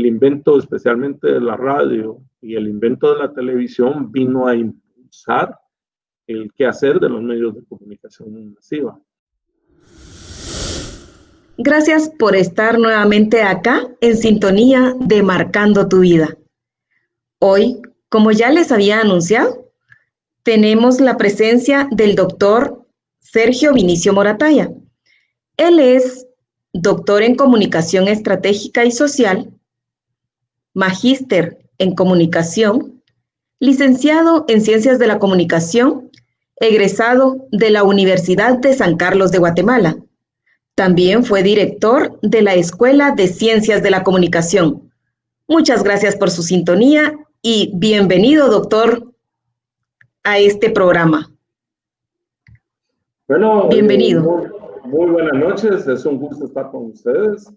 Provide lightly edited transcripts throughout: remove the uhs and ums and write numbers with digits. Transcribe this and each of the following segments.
el invento especialmente de la radio y el invento de la televisión vino a impulsar el quehacer de los medios de comunicación masiva. Gracias por estar nuevamente acá en sintonía de Marcando tu Vida. Hoy, como ya les había anunciado, tenemos la presencia del doctor Sergio Vinicio Morataya. Él es doctor en Comunicación Estratégica y Social, magíster en Comunicación, licenciado en Ciencias de la Comunicación, egresado de la Universidad de San Carlos de Guatemala. También fue director de la Escuela de Ciencias de la Comunicación. Muchas gracias por su sintonía y bienvenido, doctor, a este programa. Bueno, bienvenido. Muy buenas noches, es un gusto estar con ustedes,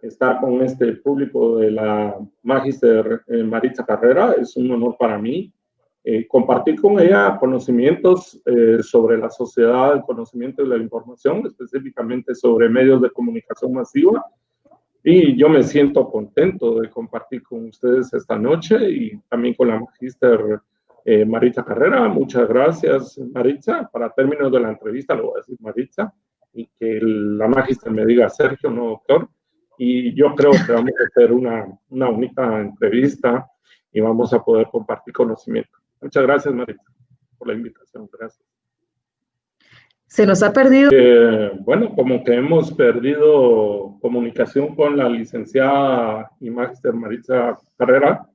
estar con este público de la Magíster Maritza Carrera, es un honor para mí. Compartir con ella conocimientos sobre la sociedad, el conocimiento de la información, específicamente sobre medios de comunicación masiva. Y yo me siento contento de compartir con ustedes esta noche y también con la Magíster Maritza Carrera. Muchas gracias, Maritza. Para términos de la entrevista, lo voy a decir Maritza, y que la Magíster me diga Sergio, no doctor. Y yo creo que vamos a hacer una bonita entrevista y vamos a poder compartir conocimiento. Muchas gracias, Maritza, por la invitación. Gracias. Se nos ha perdido. Bueno, como que hemos perdido comunicación con la licenciada y Magíster Maritza Carrera.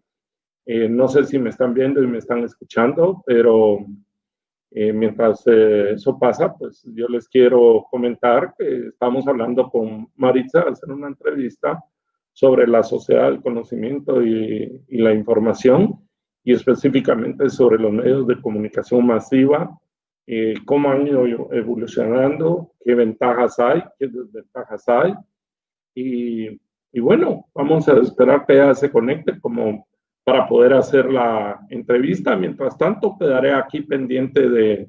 No sé si me están viendo y me están escuchando, pero mientras eso pasa, pues yo les quiero comentar que estamos hablando con Maritza, hacer una entrevista sobre la sociedad del conocimiento y la información, y específicamente sobre los medios de comunicación masiva, cómo han ido evolucionando, qué ventajas hay, qué desventajas hay, y bueno, vamos a esperar que ella se conecte como para poder hacer la entrevista. Mientras tanto, quedaré aquí pendiente de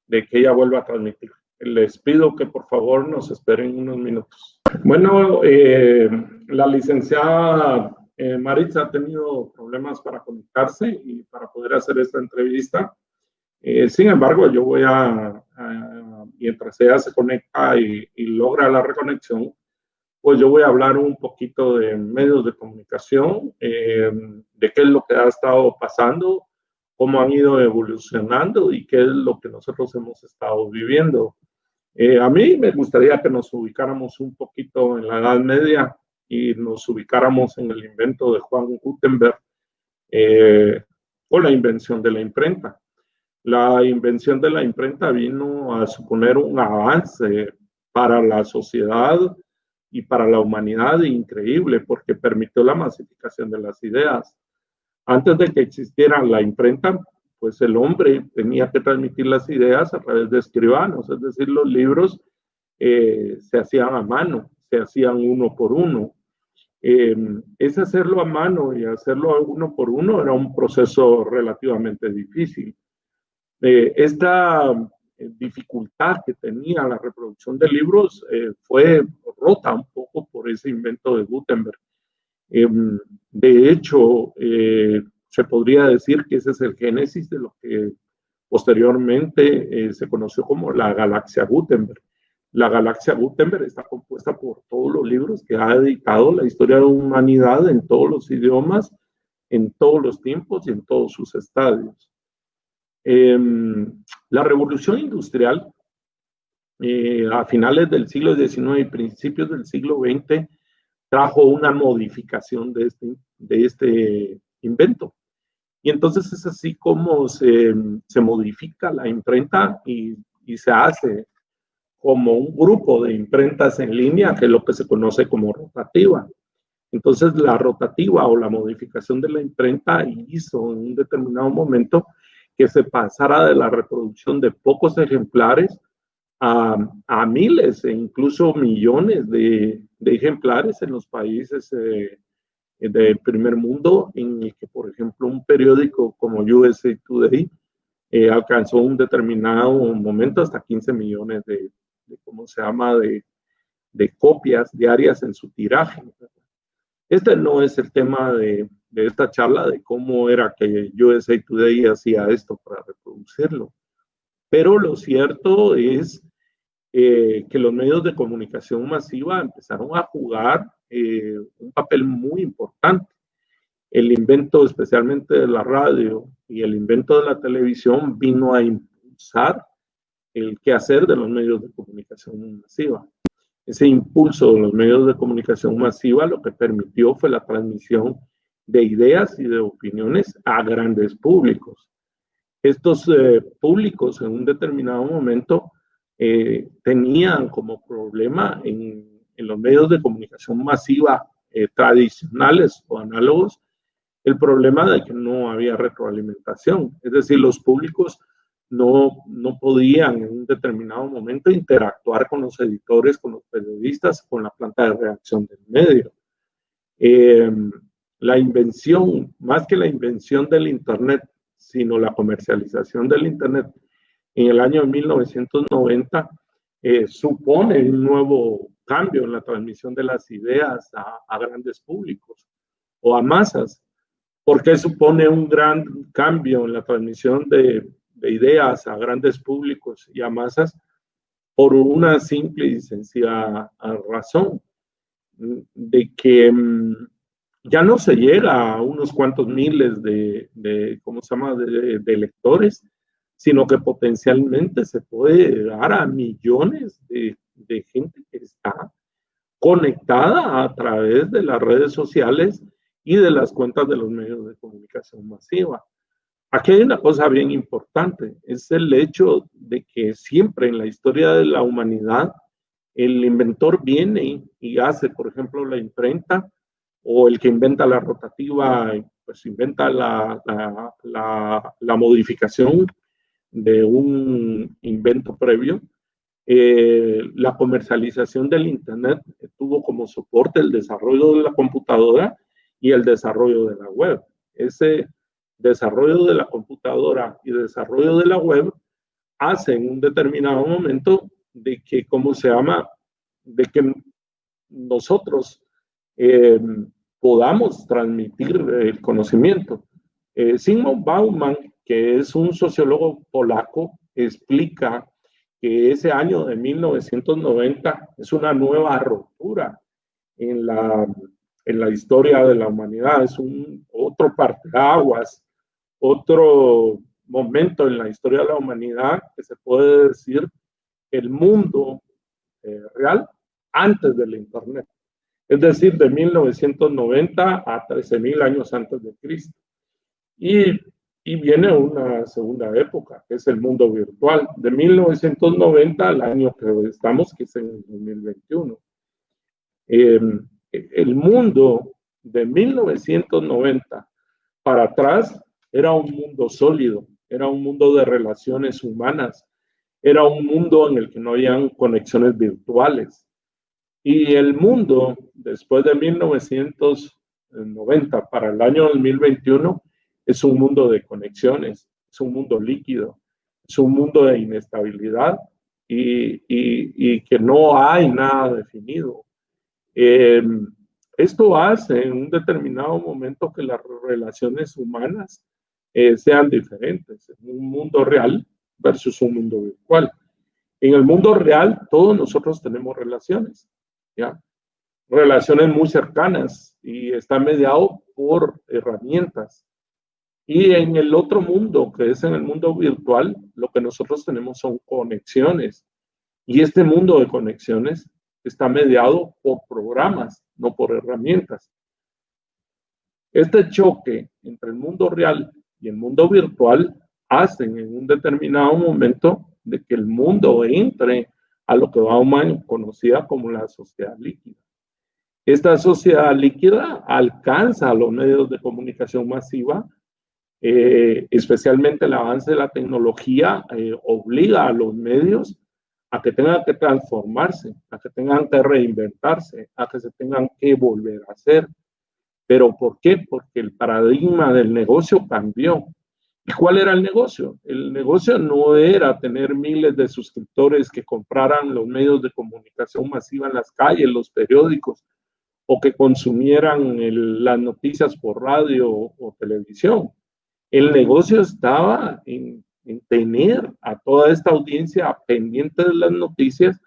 que ella vuelva a transmitir. Les pido que por favor nos esperen unos minutos. Bueno, la licenciada Maritza ha tenido problemas para conectarse y para poder hacer esta entrevista. Sin embargo, yo voy mientras ella se conecta y logra la reconexión, pues yo voy a hablar un poquito de medios de comunicación, de qué es lo que ha estado pasando, cómo han ido evolucionando y qué es lo que nosotros hemos estado viviendo. A mí me gustaría que nos ubicáramos un poquito en la Edad Media y nos ubicáramos en el invento de Juan Gutenberg o la invención de la imprenta. La invención de la imprenta vino a suponer un avance para la sociedad y para la humanidad increíble, porque permitió la masificación de las ideas. Antes de que existiera la imprenta, pues el hombre tenía que transmitir las ideas a través de escribanos, es decir, los libros se hacían a mano, se hacían uno por uno. Ese hacerlo a mano y hacerlo uno por uno era un proceso relativamente difícil. Esta dificultad que tenía la reproducción de libros fue rota un poco por ese invento de Gutenberg. De hecho, se podría decir que ese es el génesis de lo que posteriormente se conoció como la galaxia Gutenberg. La galaxia Gutenberg está compuesta por todos los libros que ha editado la historia de la humanidad en todos los idiomas, en todos los tiempos y en todos sus estadios. La revolución industrial a finales del siglo XIX y principios del siglo XX trajo una modificación de este invento. Y entonces es así como se modifica la imprenta y se hace como un grupo de imprentas en línea, que es lo que se conoce como rotativa. Entonces la rotativa o la modificación de la imprenta hizo en un determinado momento que se pasara de la reproducción de pocos ejemplares a miles e incluso millones de ejemplares en los países del primer mundo, en el que, por ejemplo, un periódico como USA Today alcanzó un determinado momento hasta 15 millones de copias diarias en su tiraje. Este no es el tema de esta charla, de cómo era que USA Today hacía esto para reproducirlo. Pero lo cierto es que los medios de comunicación masiva empezaron a jugar un papel muy importante. El invento especialmente de la radio y el invento de la televisión vino a impulsar el quehacer de los medios de comunicación masiva. Ese impulso de los medios de comunicación masiva lo que permitió fue la transmisión de ideas y de opiniones a grandes públicos. Estos públicos en un determinado momento tenían como problema en los medios de comunicación masiva tradicionales o análogos el problema de que no había retroalimentación. Es decir, los públicos no podían en un determinado momento interactuar con los editores, con los periodistas, con la planta de redacción del medio. La invención, más que la invención del Internet, sino la comercialización del Internet en el año 1990, supone un nuevo cambio en la transmisión de las ideas a grandes públicos o a masas. ¿Por qué supone un gran cambio en la transmisión de ideas a grandes públicos y a masas? Por una simple y sencilla razón, de que ya no se llega a unos cuantos miles de lectores, sino que potencialmente se puede llegar a millones de gente que está conectada a través de las redes sociales y de las cuentas de los medios de comunicación masiva. Aquí hay una cosa bien importante, es el hecho de que siempre en la historia de la humanidad el inventor viene y hace, por ejemplo, la imprenta, o el que inventa la rotativa, pues inventa la modificación de un invento previo. La comercialización del Internet tuvo como soporte el desarrollo de la computadora y el desarrollo de la web. Ese desarrollo de la computadora y desarrollo de la web hace en un determinado momento de que, de que nosotros podamos transmitir el conocimiento. Zygmunt Bauman, que es un sociólogo polaco, explica que ese año de 1990 es una nueva ruptura en la historia de la humanidad, es otro parteaguas, otro momento en la historia de la humanidad que se puede decir el mundo real antes del Internet. Es decir, de 1990 a 13.000 años antes de Cristo. Y viene una segunda época, que es el mundo virtual, de 1990 al año que estamos, que es en el 2021. El mundo de 1990 para atrás era un mundo sólido, era un mundo de relaciones humanas, era un mundo en el que no habían conexiones virtuales. Y el mundo, después de 1990 para el año 2021, es un mundo de conexiones, es un mundo líquido, es un mundo de inestabilidad y que no hay nada definido. Esto hace en un determinado momento que las relaciones humanas sean diferentes, en un mundo real versus un mundo virtual. En el mundo real, todos nosotros tenemos relaciones, ¿ya? Relaciones muy cercanas y está mediado por herramientas. Y en el otro mundo, que es en el mundo virtual, lo que nosotros tenemos son conexiones. Y este mundo de conexiones está mediado por programas, no por herramientas. Este choque entre el mundo real y el mundo virtual hacen en un determinado momento de que el mundo entre a lo que Bauman conocía como la sociedad líquida. Esta sociedad líquida alcanza a los medios de comunicación masiva, especialmente el avance de la tecnología obliga a los medios a que tengan que transformarse, a que tengan que reinventarse, a que se tengan que volver a hacer. ¿Pero por qué? Porque el paradigma del negocio cambió. ¿Y cuál era el negocio? El negocio no era tener miles de suscriptores que compraran los medios de comunicación masiva en las calles, los periódicos, o que consumieran las noticias por radio o televisión. El negocio estaba en tener a toda esta audiencia pendiente de las noticias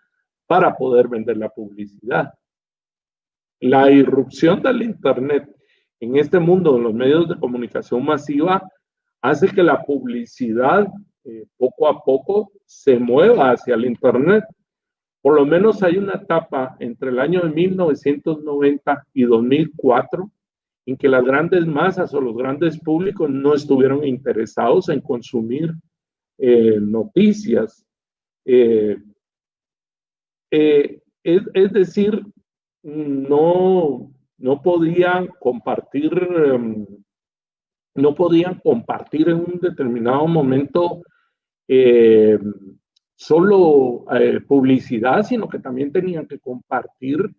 para poder vender la publicidad. La irrupción del Internet en este mundo de los medios de comunicación masiva hace que la publicidad poco a poco se mueva hacia el Internet. Por lo menos hay una etapa entre el año de 1990 y 2004 en que las grandes masas o los grandes públicos no estuvieron interesados en consumir noticias. Es decir, no podían compartir, no podían compartir en un determinado momento solo publicidad, sino que también tenían que compartir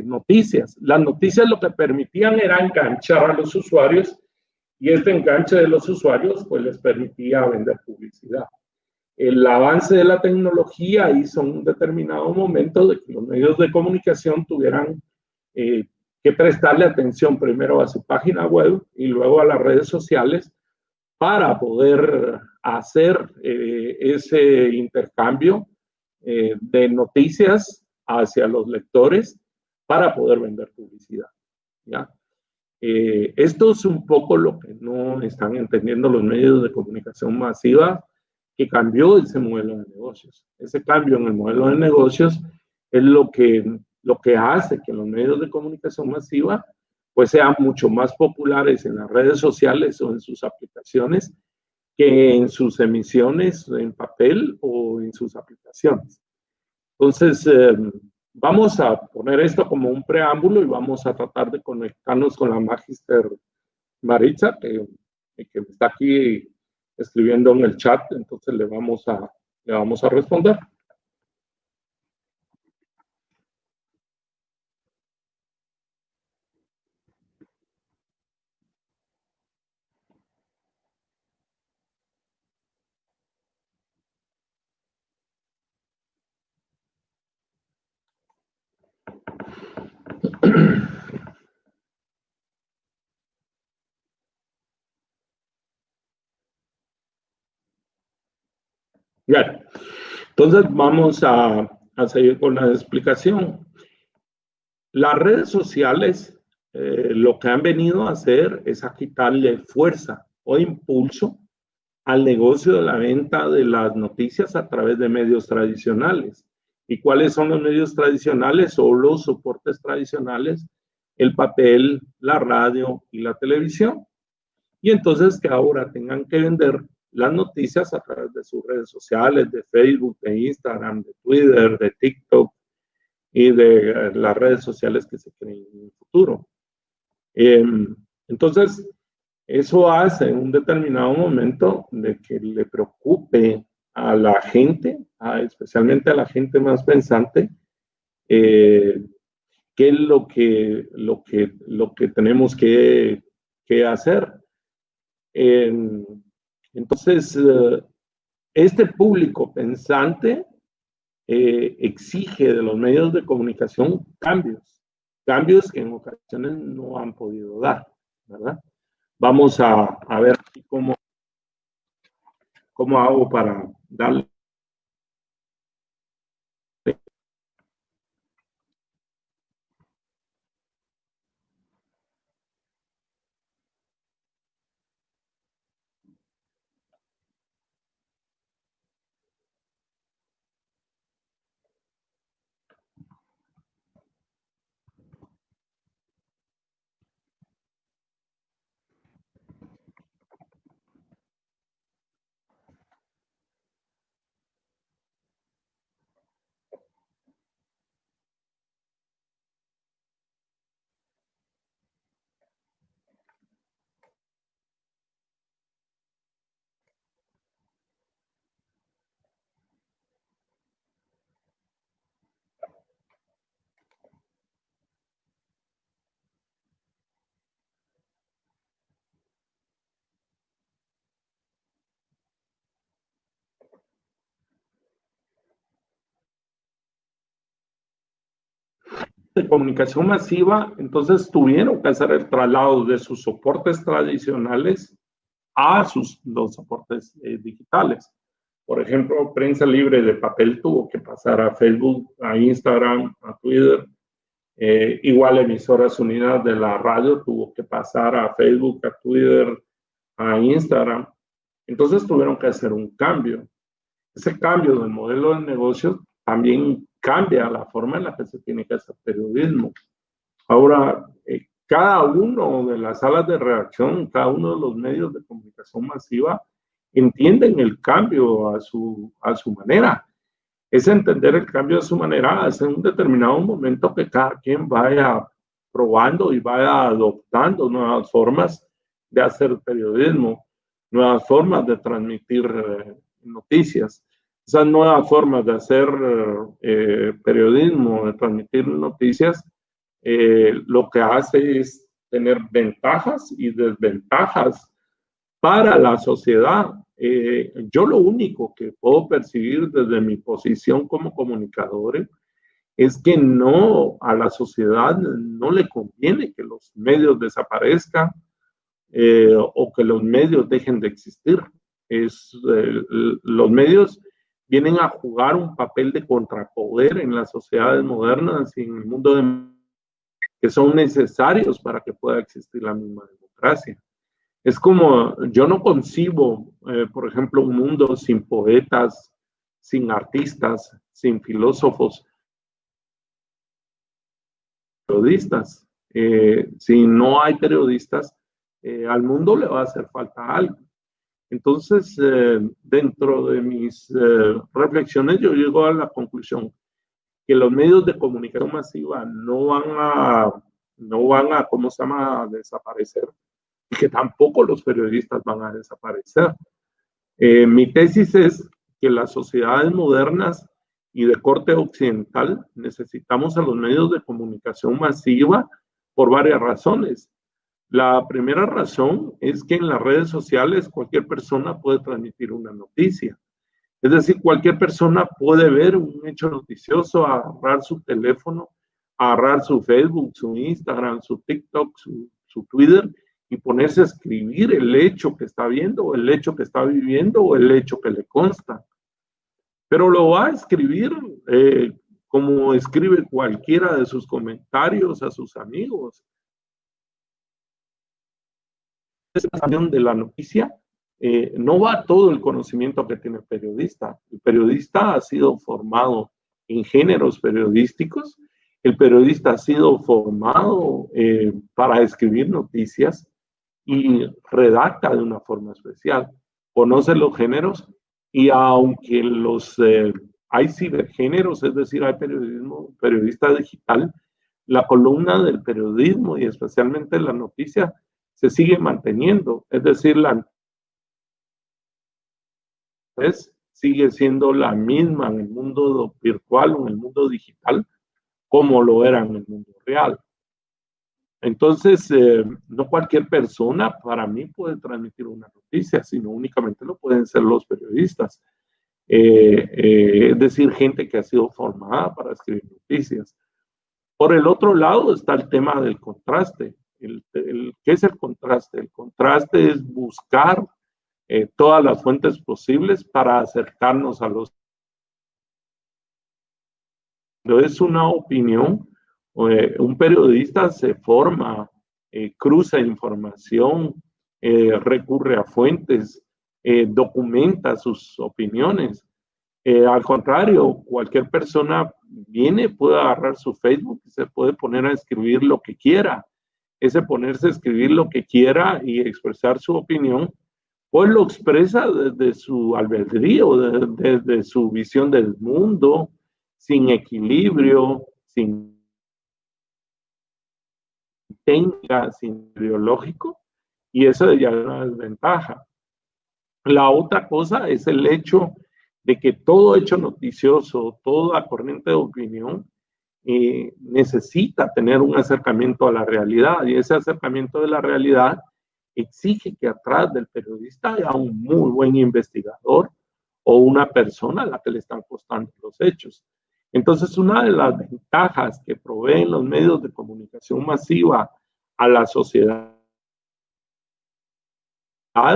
noticias. Las noticias lo que permitían era enganchar a los usuarios y este enganche de los usuarios pues les permitía vender publicidad. El avance de la tecnología hizo en un determinado momento de que los medios de comunicación tuvieran que prestarle atención primero a su página web y luego a las redes sociales para poder hacer ese intercambio de noticias hacia los lectores para poder vender publicidad. ¿Ya? Esto es un poco lo que no están entendiendo los medios de comunicación masiva, que cambió ese modelo de negocios. Ese cambio en el modelo de negocios es lo que hace que los medios de comunicación masiva pues sean mucho más populares en las redes sociales o en sus aplicaciones que en sus emisiones en papel o en sus aplicaciones. Entonces, vamos a poner esto como un preámbulo y vamos a tratar de conectarnos con la Magister Maritza, que está aquí escribiendo en el chat, entonces le vamos a responder. Bien, entonces vamos a seguir con la explicación. Las redes sociales lo que han venido a hacer es a quitarle fuerza o impulso al negocio de la venta de las noticias a través de medios tradicionales. ¿Y cuáles son los medios tradicionales o los soportes tradicionales? El papel, la radio y la televisión. Y entonces que ahora tengan que vender las noticias a través de sus redes sociales, de Facebook, de Instagram, de Twitter, de TikTok y de las redes sociales que se creen en el futuro. Entonces, eso hace en un determinado momento de que le preocupe a la gente, especialmente a la gente más pensante, qué es lo que tenemos que hacer. Entonces, este público pensante exige de los medios de comunicación cambios que en ocasiones no han podido dar, ¿verdad? Vamos a ver cómo hago para darle. de comunicación masiva, entonces tuvieron que hacer el traslado de sus soportes tradicionales a los soportes digitales. Por ejemplo, Prensa Libre de papel tuvo que pasar a Facebook, a Instagram, a Twitter. Igual Emisoras Unidas de la radio tuvo que pasar a Facebook, a Twitter, a Instagram. Entonces tuvieron que hacer un cambio. Ese cambio del modelo de negocio también cambia la forma en la que se tiene que hacer periodismo. Ahora, cada uno de las salas de redacción, cada uno de los medios de comunicación masiva entienden el cambio a su manera. Es entender el cambio a su manera, es en un determinado momento que cada quien vaya probando y vaya adoptando nuevas formas de hacer periodismo, nuevas formas de transmitir noticias. Esas nuevas formas de hacer periodismo, de transmitir noticias, lo que hace es tener ventajas y desventajas para la sociedad. Yo lo único que puedo percibir desde mi posición como comunicador es que no, a la sociedad no le conviene que los medios desaparezcan o que los medios dejen de existir. Los medios vienen a jugar un papel de contrapoder en las sociedades modernas y en el mundo que son necesarios para que pueda existir la misma democracia. Es como, yo no concibo, por ejemplo, un mundo sin poetas, sin artistas, sin filósofos, periodistas. Si no hay periodistas, al mundo le va a hacer falta algo. Entonces, dentro de mis reflexiones, yo llego a la conclusión que los medios de comunicación masiva no van a ¿cómo se llama?, a desaparecer, y que tampoco los periodistas van a desaparecer. Mi tesis es que las sociedades modernas y de corte occidental necesitamos a los medios de comunicación masiva por varias razones. La primera razón es que en las redes sociales cualquier persona puede transmitir una noticia. Es decir, cualquier persona puede ver un hecho noticioso, agarrar su teléfono, agarrar su Facebook, su Instagram, su TikTok, su Twitter y ponerse a escribir el hecho que está viendo, o el hecho que está viviendo, o el hecho que le consta. Pero lo va a escribir como escribe cualquiera de sus comentarios a sus amigos. De la noticia, no va todo el conocimiento que tiene el periodista. El periodista ha sido formado en géneros periodísticos, el periodista ha sido formado para escribir noticias y redacta de una forma especial, conoce los géneros y aunque hay cibergéneros, es decir, hay periodista digital, la columna del periodismo y especialmente la noticia se sigue manteniendo, es decir, sigue siendo la misma en el mundo virtual o en el mundo digital como lo era en el mundo real. Entonces, no cualquier persona para mí puede transmitir una noticia, sino únicamente lo pueden ser los periodistas. Es decir, gente que ha sido formada para escribir noticias. Por el otro lado está el tema del contraste. ¿Qué es el contraste? El contraste es buscar todas las fuentes posibles para acercarnos a los... No es una opinión. Un periodista se forma, cruza información, recurre a fuentes, documenta sus opiniones. Al contrario, cualquier persona puede agarrar su Facebook y se puede poner a escribir lo que quiera. Ese ponerse a escribir lo que quiera y expresar su opinión, pues lo expresa desde su albedrío, desde su visión del mundo, sin equilibrio, sin técnica, sin ideológico, y eso ya es una desventaja. La otra cosa es el hecho de que todo hecho noticioso, toda corriente de opinión necesita tener un acercamiento a la realidad, y ese acercamiento de la realidad exige que atrás del periodista haya un muy buen investigador o una persona a la que le están costando los hechos. Entonces, una de las ventajas que proveen los medios de comunicación masiva a la sociedad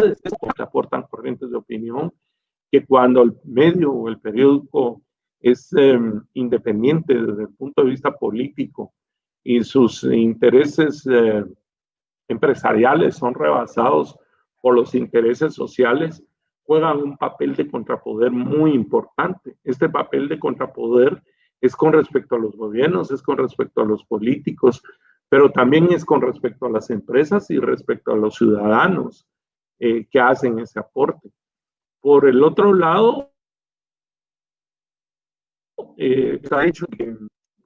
es que aportan corrientes de opinión, que cuando el medio o el periódico es independiente desde el punto de vista político y sus intereses empresariales son rebasados por los intereses sociales, juegan un papel de contrapoder muy importante. Este papel de contrapoder es con respecto a los gobiernos, es con respecto a los políticos, pero también es con respecto a las empresas y respecto a los ciudadanos que hacen ese aporte. Por el otro lado, está hecho que,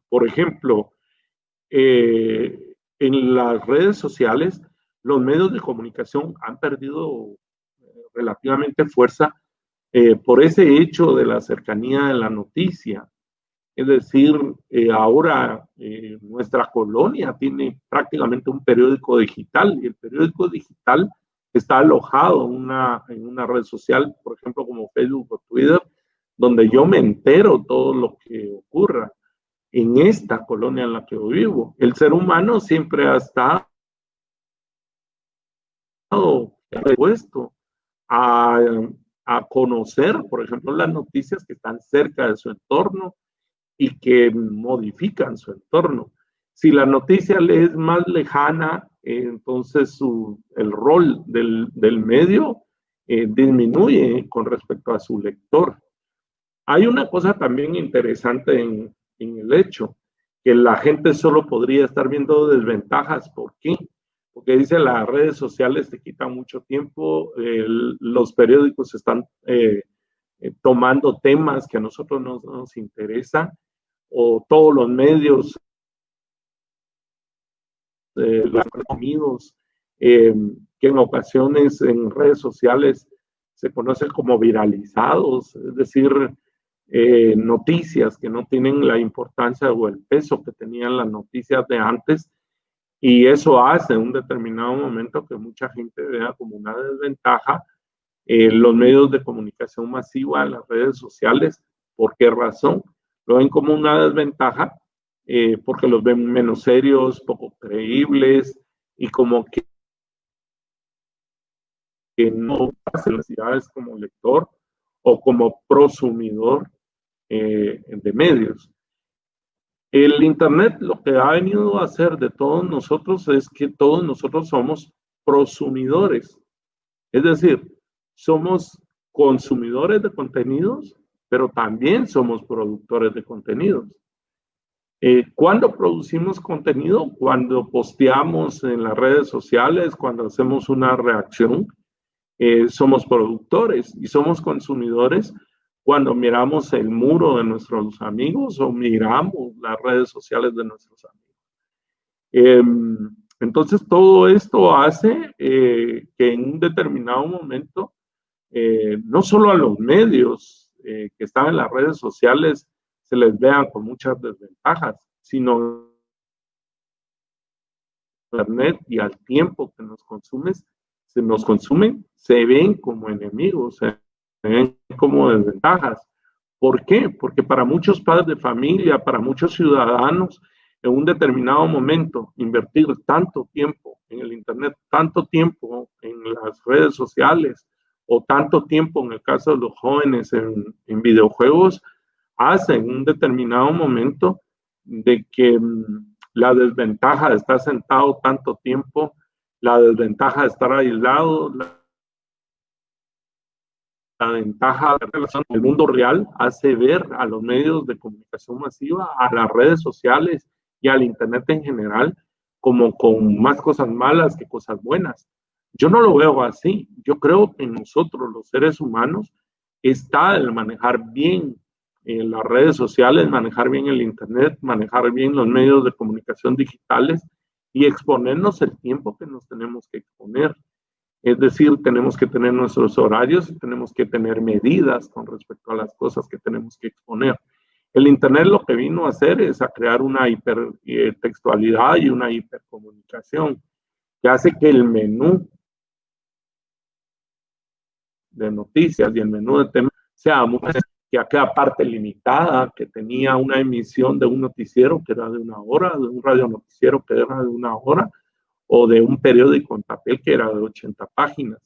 por ejemplo, en las redes sociales, los medios de comunicación han perdido relativamente fuerza por ese hecho de la cercanía de la noticia. Es decir, ahora nuestra colonia tiene prácticamente un periódico digital y el periódico digital está alojado en una red social, por ejemplo, como Facebook o Twitter, donde yo me entero todo lo que ocurra en esta colonia en la que yo vivo. El ser humano siempre ha estado dispuesto a, a conocer, por ejemplo, las noticias que están cerca de su entorno y que modifican su entorno. Si la noticia le es más lejana, entonces el rol del medio disminuye con respecto a su lector. Hay una cosa también interesante en el hecho, que la gente solo podría estar viendo desventajas. ¿Por qué? Porque dice las redes sociales te quitan mucho tiempo, los periódicos están tomando temas que a nosotros nos interesan, o todos los medios, los amigos, que en ocasiones en redes sociales se conocen como viralizados, es decir, noticias que no tienen la importancia o el peso que tenían las noticias de antes, y eso hace en un determinado momento que mucha gente vea como una desventaja los medios de comunicación masiva en las redes sociales. ¿Por qué razón? Lo ven como una desventaja porque los ven menos serios, poco creíbles y como que no hacen necesidades como lector o como prosumidor de medios. El Internet lo que ha venido a hacer de todos nosotros es que todos nosotros somos prosumidores, es decir, somos consumidores de contenidos, pero también somos productores de contenidos. ¿Cuándo producimos contenido? Cuando posteamos en las redes sociales, cuando hacemos una reacción, somos productores, y somos consumidores cuando miramos el muro de nuestros amigos o miramos las redes sociales de nuestros amigos. Entonces, todo esto hace que en un determinado momento, no solo a los medios que están en las redes sociales se les vean con muchas desventajas, sino Internet y al tiempo que nos consumen, se ven como enemigos, se ven como desventajas. ¿Por qué? Porque para muchos padres de familia, para muchos ciudadanos, en un determinado momento, invertir tanto tiempo en el Internet, tanto tiempo en las redes sociales, o tanto tiempo, en el caso de los jóvenes, en videojuegos, hace en un determinado momento de que la desventaja de estar sentado tanto tiempo, la desventaja de estar aislado, la ventaja de relación con el mundo real hace ver a los medios de comunicación masiva, a las redes sociales y al Internet en general como con más cosas malas que cosas buenas. Yo no lo veo así. Yo creo que en nosotros, los seres humanos, está el manejar bien las redes sociales, manejar bien el Internet, manejar bien los medios de comunicación digitales y exponernos el tiempo que nos tenemos que exponer. Es decir, tenemos que tener nuestros horarios y tenemos que tener medidas con respecto a las cosas que tenemos que exponer. El Internet lo que vino a hacer es a crear una hipertextualidad y una hipercomunicación que hace que el menú de noticias y el menú de temas sea mucho que aquella parte limitada, que tenía una emisión de un noticiero que era de 1 hora, de un radionoticiero que era de 1 hora, o de un periódico en papel que era de 80 páginas.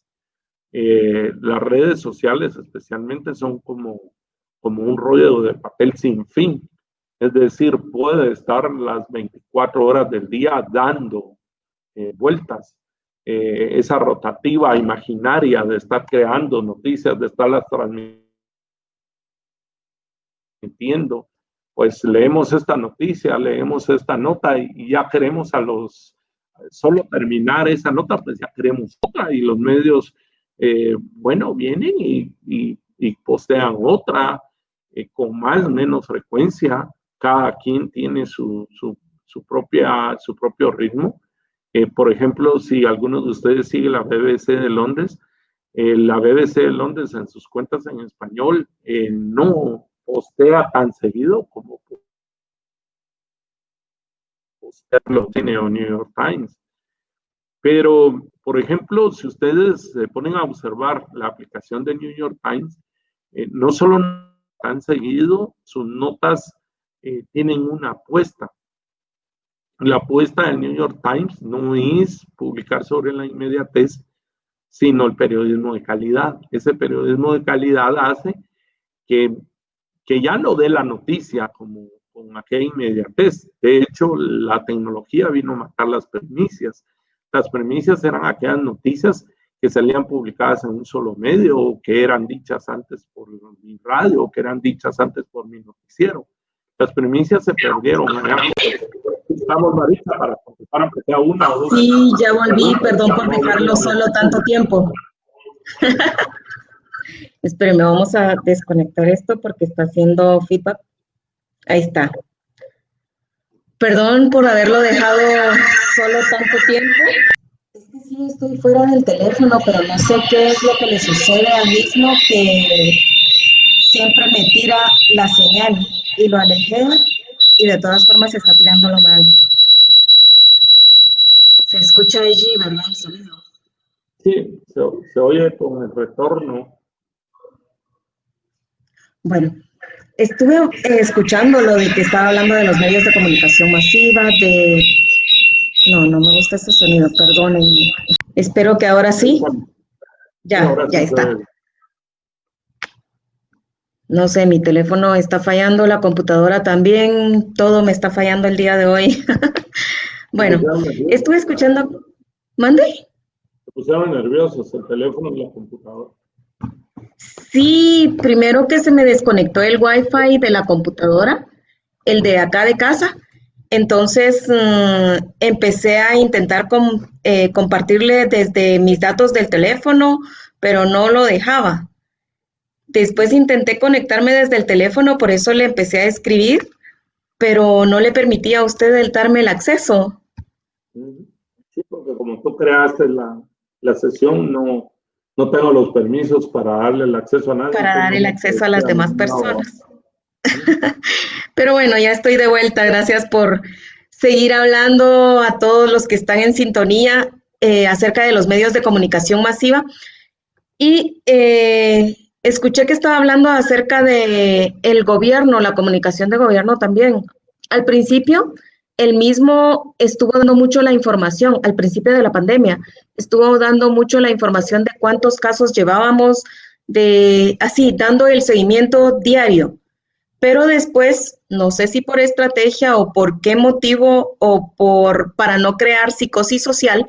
Las redes sociales especialmente son como un rollo de papel sin fin. Es decir, puede estar las 24 horas del día dando vueltas. Esa rotativa imaginaria de estar creando noticias, de estarlas transmitiendo, pues leemos esta noticia, leemos esta nota y ya queremos solo terminar esa nota, pues ya queremos otra y los medios, bueno, vienen y postean otra con más o menos frecuencia. Cada quien tiene su propio ritmo. Por ejemplo, si algunos de ustedes siguen la BBC de Londres, la BBC de Londres en sus cuentas en español no postea tan seguido como lo tiene el New York Times. Pero, por ejemplo, si ustedes se ponen a observar la aplicación de New York Times, no solo tan seguido, sus notas tienen una apuesta. La apuesta del New York Times no es publicar sobre la inmediatez, sino el periodismo de calidad. Ese periodismo de calidad hace que ya no dé la noticia como con aquella inmediatez. De hecho, la tecnología vino a matar las primicias. Las primicias eran aquellas noticias que salían publicadas en un solo medio, o que eran dichas antes por mi radio, o que eran dichas antes por mi noticiero. Las primicias se perdieron. Estamos, Marisa, para contestar aunque sea una o dos. Sí, ya volví, perdón por dejarlo solo tanto tiempo. Espérenme, vamos a desconectar esto porque está haciendo feedback. Ahí está. Perdón por haberlo dejado solo tanto tiempo. Es que sí, estoy fuera del teléfono, pero no sé qué es lo que le sucede al mismo, que siempre me tira la señal y lo alejé y de todas formas está tirándolo mal. Se escucha allí, ¿verdad? El sonido. Sí, se oye con el retorno. Bueno, estuve escuchando lo de que estaba hablando de los medios de comunicación masiva, No me gusta ese sonido, perdónenme. Espero que ahora sí. Ya está. No sé, mi teléfono está fallando, la computadora también, todo me está fallando el día de hoy. Bueno, estuve escuchando. ¿Mande? Se pusieron nerviosos el teléfono y la computadora. Sí, primero que se me desconectó el Wi-Fi de la computadora, el de acá de casa. Entonces empecé a intentar compartirle desde mis datos del teléfono, pero no lo dejaba. Después intenté conectarme desde el teléfono, por eso le empecé a escribir, pero no le permitía a usted darme el acceso. Sí, porque como tú creaste la sesión, no tengo los permisos para darle el acceso a nadie. Para dar el acceso a las demás personas. Pero bueno, ya estoy de vuelta. Gracias por seguir hablando a todos los que están en sintonía acerca de los medios de comunicación masiva. Y escuché que estaba hablando acerca de el gobierno, la comunicación de gobierno también. Al principio, él mismo estuvo dando mucho la información, al principio de la pandemia, estuvo dando mucho la información de cuántos casos llevábamos, dando el seguimiento diario. Pero después, no sé si por estrategia o por qué motivo o para no crear psicosis social,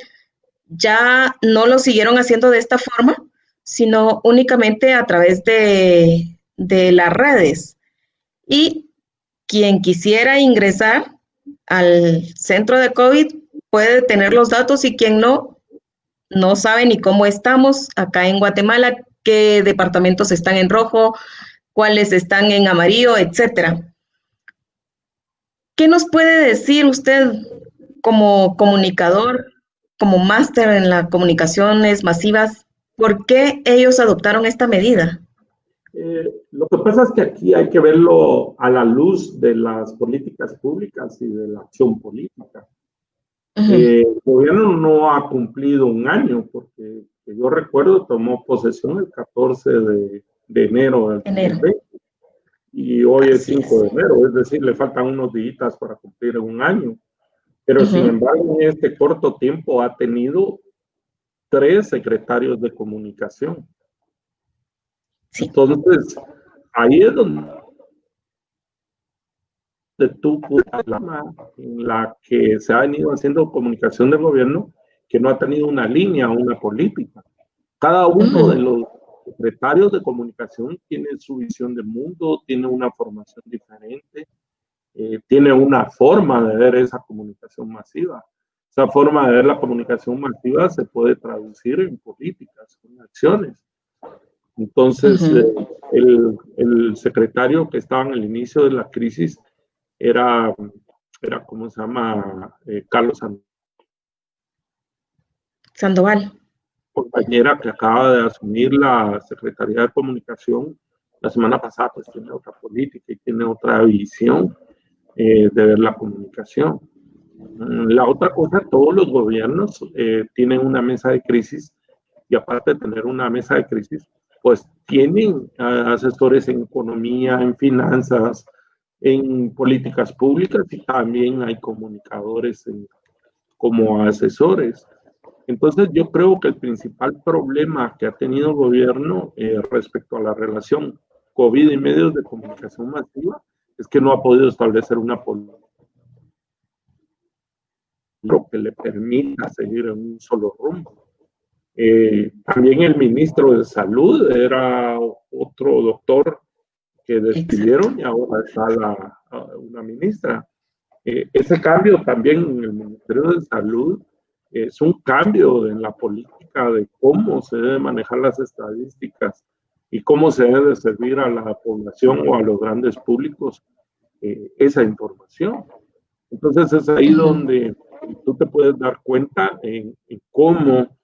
ya no lo siguieron haciendo de esta forma, sino únicamente a través de las redes. Y quien quisiera ingresar al centro de COVID puede tener los datos y quien no sabe ni cómo estamos acá en Guatemala, qué departamentos están en rojo, cuáles están en amarillo, etcétera. ¿Qué nos puede decir usted como comunicador, como máster en las comunicaciones masivas? ¿Por qué ellos adoptaron esta medida? Lo que pasa es que aquí hay que verlo a la luz de las políticas públicas y de la acción política. El gobierno no ha cumplido un año, porque yo recuerdo tomó posesión el 14 de enero del 2020. y hoy es Así 5 es. de enero, es decir, le faltan unos días para cumplir un año. Pero sin embargo, en este corto tiempo ha tenido 3 secretarios de comunicación. Sí. Entonces, ahí es donde tú en la que se ha venido haciendo comunicación del gobierno que no ha tenido una línea, una política. Cada uno de los secretarios de comunicación tiene su visión del mundo, tiene una formación diferente, tiene una forma de ver esa comunicación masiva. Esa forma de ver la comunicación masiva se puede traducir en políticas, en acciones. Entonces, el secretario que estaba en el inicio de la crisis era ¿cómo se llama? Carlos Sandoval. compañera que acaba de asumir la Secretaría de Comunicación la semana pasada, pues tiene otra política y tiene otra visión de ver la comunicación. La otra cosa, todos los gobiernos tienen una mesa de crisis y aparte de tener una mesa de crisis, pues tienen asesores en economía, en finanzas, en políticas públicas y también hay comunicadores como asesores. Entonces yo creo que el principal problema que ha tenido el gobierno respecto a la relación COVID y medios de comunicación masiva es que no ha podido establecer una política que le permita seguir en un solo rumbo. También el ministro de Salud era otro doctor que despidieron. Exacto. Y ahora está una ministra. Ese cambio también en el Ministerio de Salud es un cambio en la política de cómo se deben manejar las estadísticas y cómo se debe servir a la población o a los grandes públicos esa información. Entonces es ahí donde tú te puedes dar cuenta en cómo,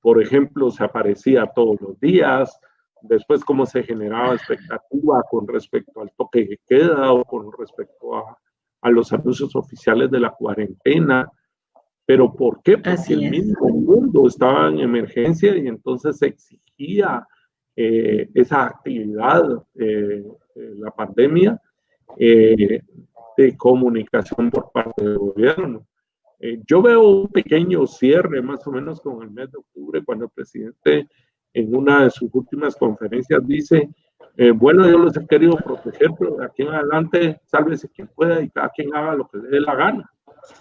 por ejemplo, se aparecía todos los días, después cómo se generaba expectativa con respecto al toque de queda o con respecto a los anuncios oficiales de la cuarentena. ¿Pero por qué? Porque el mismo mundo estaba en emergencia y entonces se exigía esa actividad, la pandemia, de comunicación por parte del gobierno. Yo veo un pequeño cierre más o menos con el mes de octubre cuando el presidente en una de sus últimas conferencias dice, bueno, yo los he querido proteger, pero de aquí en adelante sálvese quien pueda y cada quien haga lo que le dé la gana.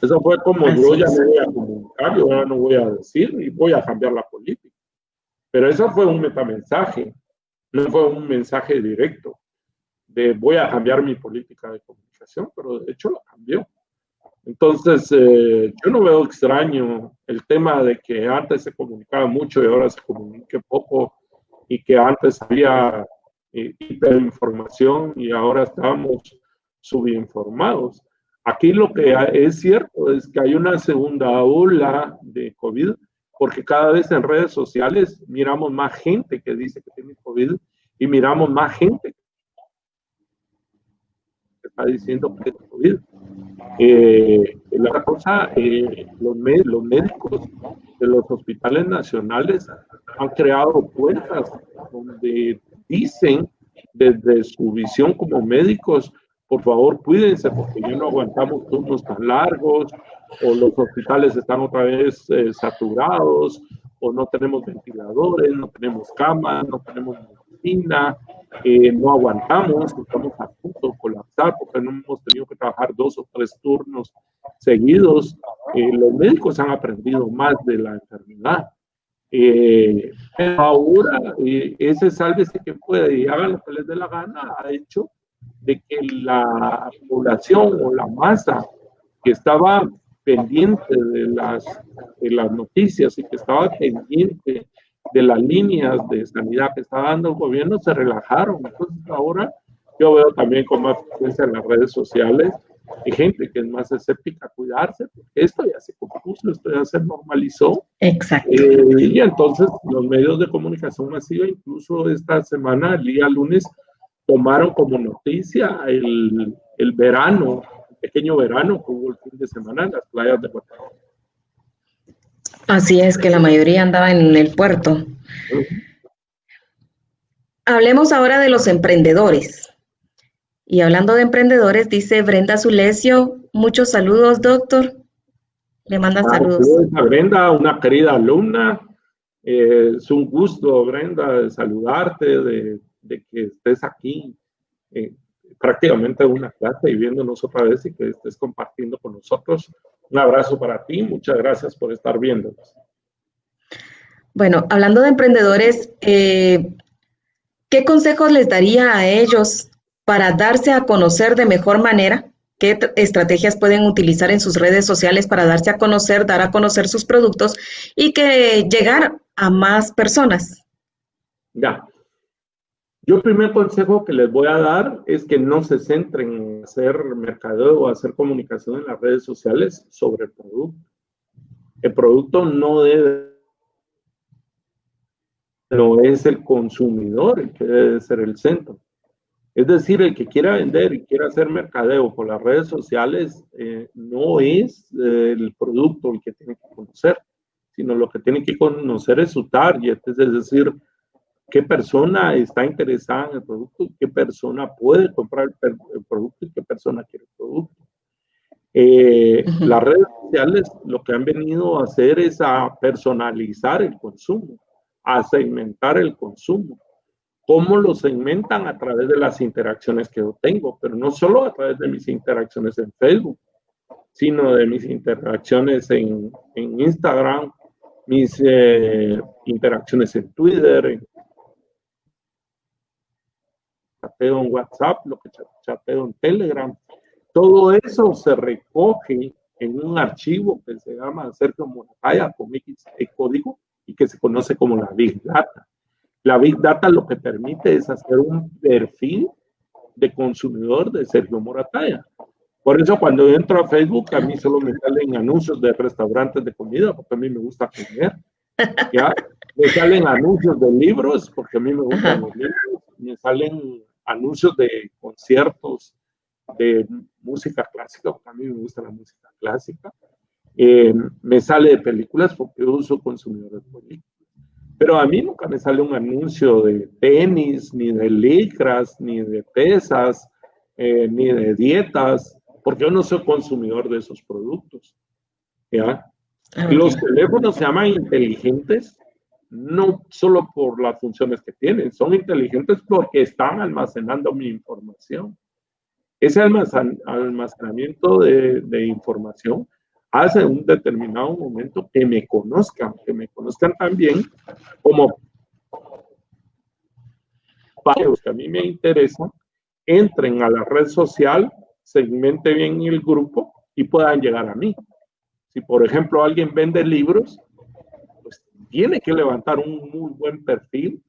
Eso fue como yo ya me voy a comunicar, yo ahora no voy a decir y voy a cambiar la política. Pero eso fue un metamensaje, no fue un mensaje directo de voy a cambiar mi política de comunicación, pero de hecho lo cambió. Entonces, yo no veo extraño el tema de que antes se comunicaba mucho y ahora se comunique poco y que antes había hiperinformación y ahora estamos subinformados. Aquí lo que es cierto es que hay una segunda ola de COVID porque cada vez en redes sociales miramos más gente que dice que tiene COVID y miramos más gente que está diciendo que tiene COVID. La otra cosa, los médicos de los hospitales nacionales han creado cuentas donde dicen desde su visión como médicos, por favor cuídense porque ya no aguantamos turnos tan largos, o los hospitales están otra vez saturados, o no tenemos ventiladores, no tenemos camas, no tenemos medicina, no aguantamos, estamos a punto de colapsar porque no hemos tenido que trabajar 2 o 3 turnos seguidos. Los médicos han aprendido más de la enfermedad. Pero ahora ese sálvese que puede y hagan lo que les dé la gana ha hecho de que la población o la masa que estaba pendiente de las noticias y que estaba pendiente de las líneas de sanidad que está dando el gobierno se relajaron. Entonces ahora yo veo también con más frecuencia en las redes sociales y gente que es más escéptica a cuidarse, porque esto ya se compuso, esto ya se normalizó. Exacto. Y entonces los medios de comunicación masiva, incluso esta semana, el día lunes, tomaron como noticia el verano, el pequeño verano que hubo el fin de semana en las playas de Guatemala. Así es, que la mayoría andaba en el puerto. Hablemos ahora de los emprendedores. Y hablando de emprendedores, dice Brenda Zulesio, muchos saludos, doctor. Le mandan saludos. Saludos a Brenda, una querida alumna. Es un gusto, Brenda, de saludarte, de que estés aquí prácticamente una clase y viéndonos otra vez y que estés compartiendo con nosotros. Un abrazo para ti, muchas gracias por estar viéndonos. Bueno, hablando de emprendedores, ¿qué consejos les daría a ellos para darse a conocer de mejor manera? ¿Qué estrategias pueden utilizar en sus redes sociales para darse a conocer, dar a conocer sus productos y que llegar a más personas? Ya. Yo el primer consejo que les voy a dar es que no se centren en hacer mercadeo o hacer comunicación en las redes sociales sobre el producto. El producto no es el consumidor el que debe ser el centro. Es decir, el que quiera vender y quiera hacer mercadeo por las redes sociales no es el producto el que tiene que conocer, sino lo que tiene que conocer es su target, es decir, qué persona está interesada en el producto, qué persona puede comprar el producto y qué persona quiere el producto. Las redes sociales lo que han venido a hacer es a personalizar el consumo, a segmentar el consumo. ¿Cómo lo segmentan? A través de las interacciones que yo tengo, pero no solo a través de mis interacciones en Facebook, sino de mis interacciones en Instagram, mis interacciones en Twitter, chateo en WhatsApp, lo que chateo en Telegram. Todo eso se recoge en un archivo que se llama Sergio Morataya con X código y que se conoce como la Big Data. La Big Data lo que permite es hacer un perfil de consumidor de Sergio Morataya. Por eso cuando entro a Facebook a mí solo me salen anuncios de restaurantes de comida porque a mí me gusta comer. ¿Ya? Me salen anuncios de libros porque a mí me gustan los libros. Me salen anuncios de conciertos de música clásica porque a mí me gusta la música clásica. Me sale de películas porque yo soy consumidor de películas. Pero a mí nunca me sale un anuncio de tenis, ni de licras, ni de pesas, ni de dietas, porque yo no soy consumidor de esos productos. ¿Ya? Okay. Los teléfonos se llaman inteligentes, no solo por las funciones que tienen, son inteligentes porque están almacenando mi información. Ese almacenamiento de información hace en un determinado momento que me conozcan también como para los que a mí me interesan, entren a la red social, segmenten bien el grupo y puedan llegar a mí. Si, por ejemplo, alguien vende libros, pues tiene que levantar un muy buen perfil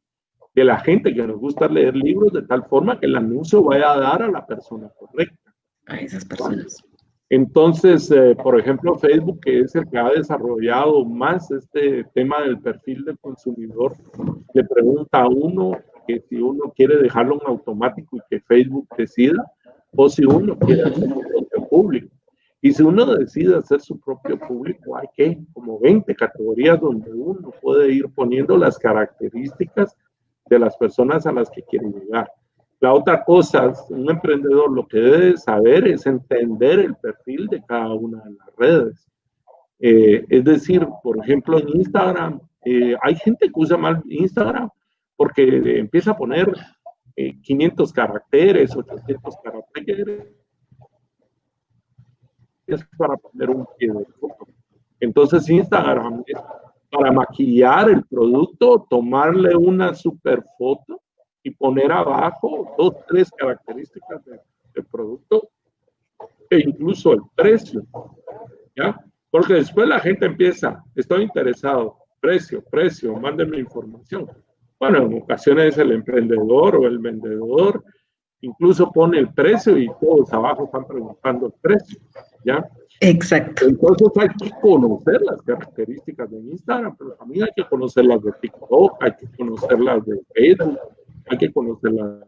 de la gente que nos gusta leer libros de tal forma que el anuncio vaya a dar a la persona correcta. A esas personas. Entonces, por ejemplo, Facebook, que es el que ha desarrollado más este tema del perfil del consumidor, le pregunta a uno que si uno quiere dejarlo en automático y que Facebook decida, o si uno quiere hacer su propio público. Y si uno decide hacer su propio público, hay que como 20 categorías donde uno puede ir poniendo las características de las personas a las que quiere llegar. La otra cosa, un emprendedor lo que debe saber es entender el perfil de cada una de las redes. Es decir, por ejemplo, en Instagram, hay gente que usa mal Instagram porque empieza a poner 500 caracteres, 800 caracteres para poner un pie de foto. Entonces Instagram es para maquillar el producto, tomarle una super foto y poner abajo 2, 3 características del producto e incluso el precio, ¿ya? Porque después la gente empieza, estoy interesado, precio, mándenme información. Bueno, en ocasiones el emprendedor o el vendedor incluso pone el precio y todos abajo están preguntando el precio, ¿ya? Exacto. Entonces hay que conocer las características de Instagram, pero también hay que conocer las de TikTok, hay que conocer las de Facebook, hay que conocer las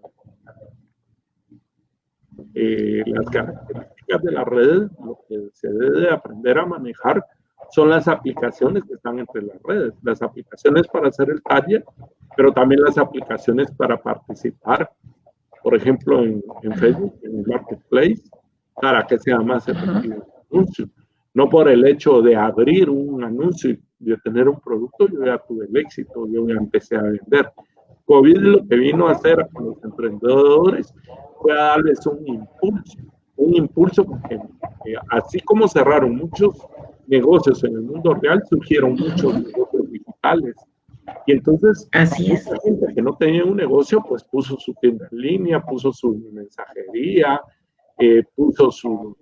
características de las redes. Lo que se debe aprender a manejar son las aplicaciones que están entre las redes, las aplicaciones para hacer el target, pero también las aplicaciones para participar por ejemplo, en Facebook, en el Marketplace, para que sea más efectivo el anuncio. No por el hecho de abrir un anuncio y de tener un producto, yo ya tuve el éxito, yo ya empecé a vender. COVID lo que vino a hacer a los emprendedores fue a darles un impulso porque así como cerraron muchos negocios en el mundo real, surgieron muchos negocios digitales. Y entonces, Así es. mucha gente que no tenía un negocio, pues puso su tienda en línea, puso su mensajería, puso su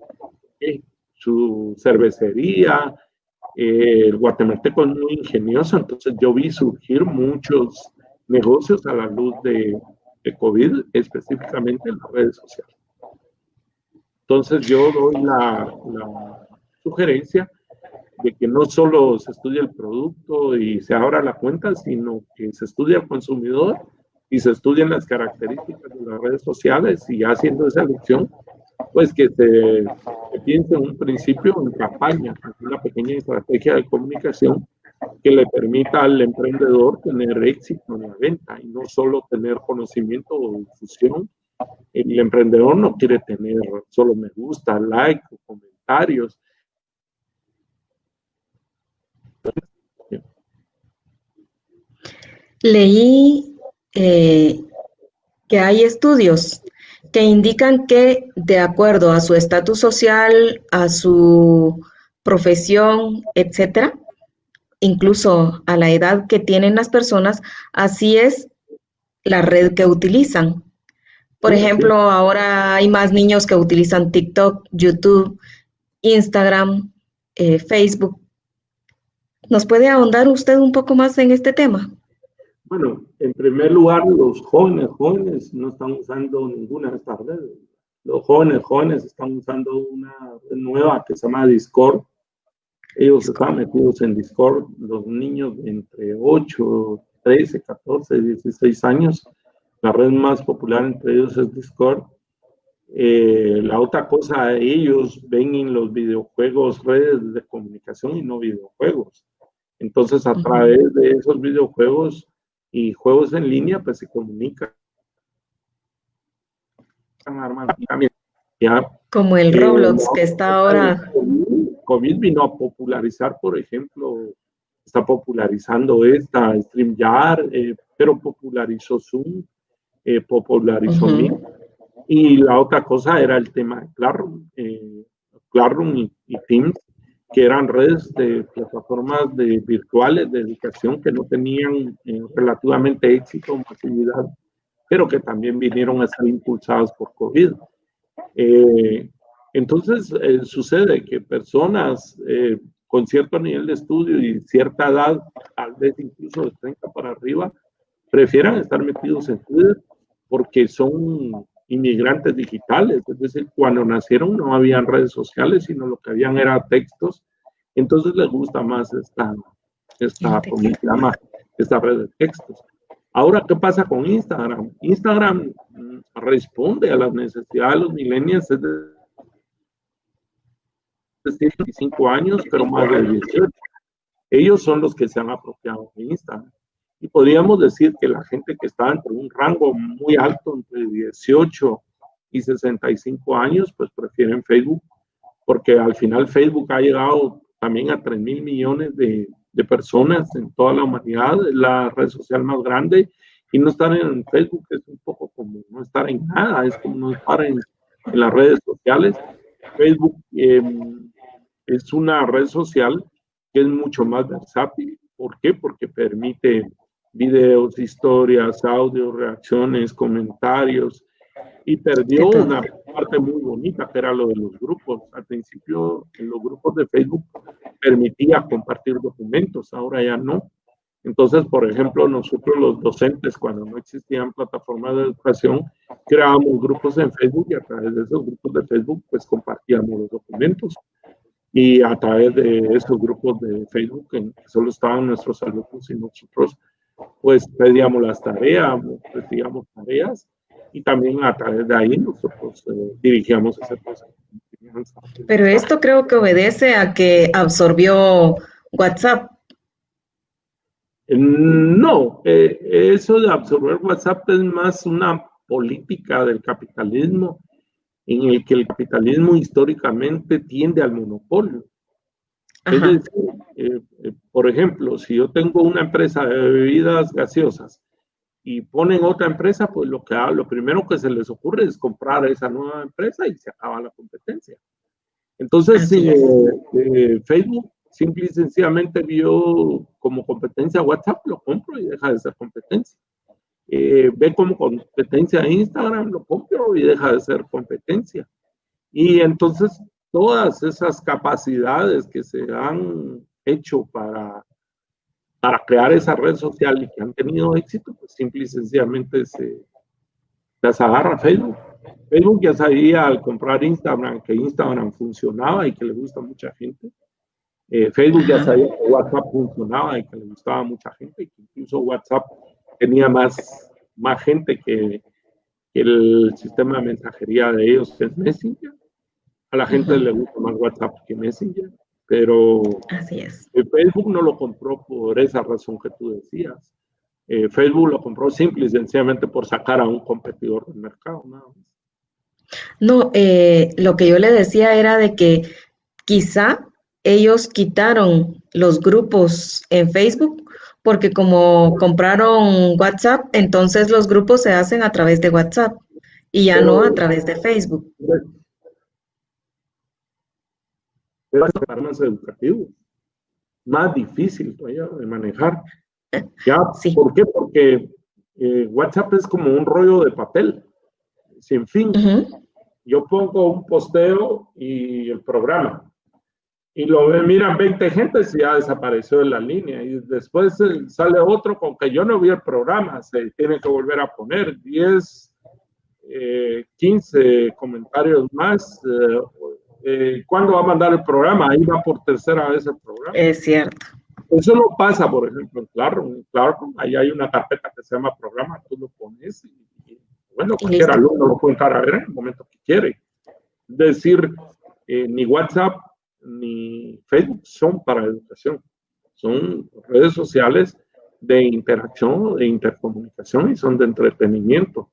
cervecería. El guatemalteco es muy ingenioso, entonces yo vi surgir muchos negocios a la luz de COVID, específicamente en las redes sociales. Entonces yo doy la sugerencia de que no solo se estudie el producto y se abra la cuenta, sino que se estudie al consumidor y se estudien las características de las redes sociales, y haciendo esa elección, pues que se piense en un principio en campaña, una pequeña estrategia de comunicación que le permita al emprendedor tener éxito en la venta y no solo tener conocimiento o difusión. El emprendedor no quiere tener solo me gusta, like o comentarios. Leí que hay estudios que indican que de acuerdo a su estatus social, a su profesión, etcétera, incluso a la edad que tienen las personas, así es la red que utilizan. Por ejemplo, ahora hay más niños que utilizan TikTok, YouTube, Instagram, Facebook. ¿Nos puede ahondar usted un poco más en este tema? Bueno, en primer lugar, los jóvenes no están usando ninguna de estas redes. Los jóvenes están usando una red nueva que se llama Discord. Ellos están metidos en Discord, los niños de entre 8, 13, 14, 16 años. La red más popular entre ellos es Discord. La otra cosa, ellos ven en los videojuegos redes de comunicación y no videojuegos. Entonces, a través de esos videojuegos y juegos en línea, pues se comunican. Como el Roblox que está ahora. COVID vino a popularizar, por ejemplo, está popularizando StreamYard, pero popularizó Zoom, popularizó Meet. Y la otra cosa era el tema de Classroom y Teams, que eran redes de plataformas virtuales de educación que no tenían relativamente éxito o masividad, pero que también vinieron a ser impulsadas por COVID. Entonces, sucede que personas con cierto nivel de estudio y cierta edad, tal vez incluso de 30 para arriba, prefieran estar metidos en Twitter porque son inmigrantes digitales. Es decir, cuando nacieron no habían redes sociales, sino lo que habían era textos. Entonces les gusta más ¿cómo se llama? Esta red de textos. Ahora, ¿qué pasa con Instagram? Instagram responde a las necesidades de los millennials, es decir, 25 años, pero más de 18. Ellos son los que se han apropiado de Instagram. Y podríamos decir que la gente que está entre un rango muy alto, entre 18 y 65 años, pues prefieren Facebook, porque al final Facebook ha llegado también a 3.000 millones de personas en toda la humanidad, es la red social más grande, y no estar en Facebook es un poco como no estar en nada, es como no estar en las redes sociales. Facebook es una red social que es mucho más versátil. ¿Por qué? Porque permite videos, historias, audios, reacciones, comentarios, y perdió una parte muy bonita que era lo de los grupos. Al principio, en los grupos de Facebook permitía compartir documentos, ahora ya no. Entonces, por ejemplo, nosotros los docentes, cuando no existían plataformas de educación, creábamos grupos en Facebook y a través de esos grupos de Facebook, pues compartíamos los documentos. Y a través de esos grupos de Facebook, en que solo estaban nuestros alumnos y nosotros, pues pedíamos las tareas, pedíamos tareas, y también a través de ahí nosotros dirigíamos ese proceso. Pero esto creo que obedece a que absorbió WhatsApp. No, eso de absorber WhatsApp es más una política del capitalismo en el que el capitalismo históricamente tiende al monopolio. Es decir, por ejemplo, si yo tengo una empresa de bebidas gaseosas y ponen otra empresa, pues lo primero que se les ocurre es comprar esa nueva empresa y se acaba la competencia. Entonces, Facebook simple y sencillamente vio como competencia WhatsApp, lo compro y deja de ser competencia. Ve como competencia Instagram, lo compro y deja de ser competencia. Y entonces todas esas capacidades que se han hecho para crear esa red social y que han tenido éxito, pues simple y sencillamente las agarra Facebook. Facebook ya sabía al comprar Instagram que Instagram funcionaba y que le gusta a mucha gente. Facebook ya sabía que WhatsApp funcionaba y que le gustaba a mucha gente, y que incluso WhatsApp tenía más gente que el sistema de mensajería de ellos, que es Messenger. A la gente le gusta más WhatsApp que Messenger, pero Facebook no lo compró por esa razón que tú decías. Facebook lo compró simple y sencillamente por sacar a un competidor del mercado, nada más. No, lo que yo le decía era de que quizá ellos quitaron los grupos en Facebook porque como compraron WhatsApp, entonces los grupos se hacen a través de WhatsApp y ya no a través de Facebook. Pero es para más educativo, más difícil todavía de manejar. ¿Ya? Sí. ¿Por qué? Porque WhatsApp es como un rollo de papel, sin fin. Yo pongo un posteo y el programa, y lo miran 20 gentes y ya desapareció en la línea, y después sale otro con que yo no vi el programa, se tiene que volver a poner 10, 15 comentarios más. ¿Cuándo va a mandar el programa? Ahí va por tercera vez el programa. Es cierto. Eso no pasa, por ejemplo, en Classroom. Ahí hay una carpeta que se llama programa, tú lo pones y bueno, cualquier alumno lo puede entrar a ver en el momento que quiere. Es decir, ni WhatsApp ni Facebook son para educación, son redes sociales de interacción, de intercomunicación, y son de entretenimiento.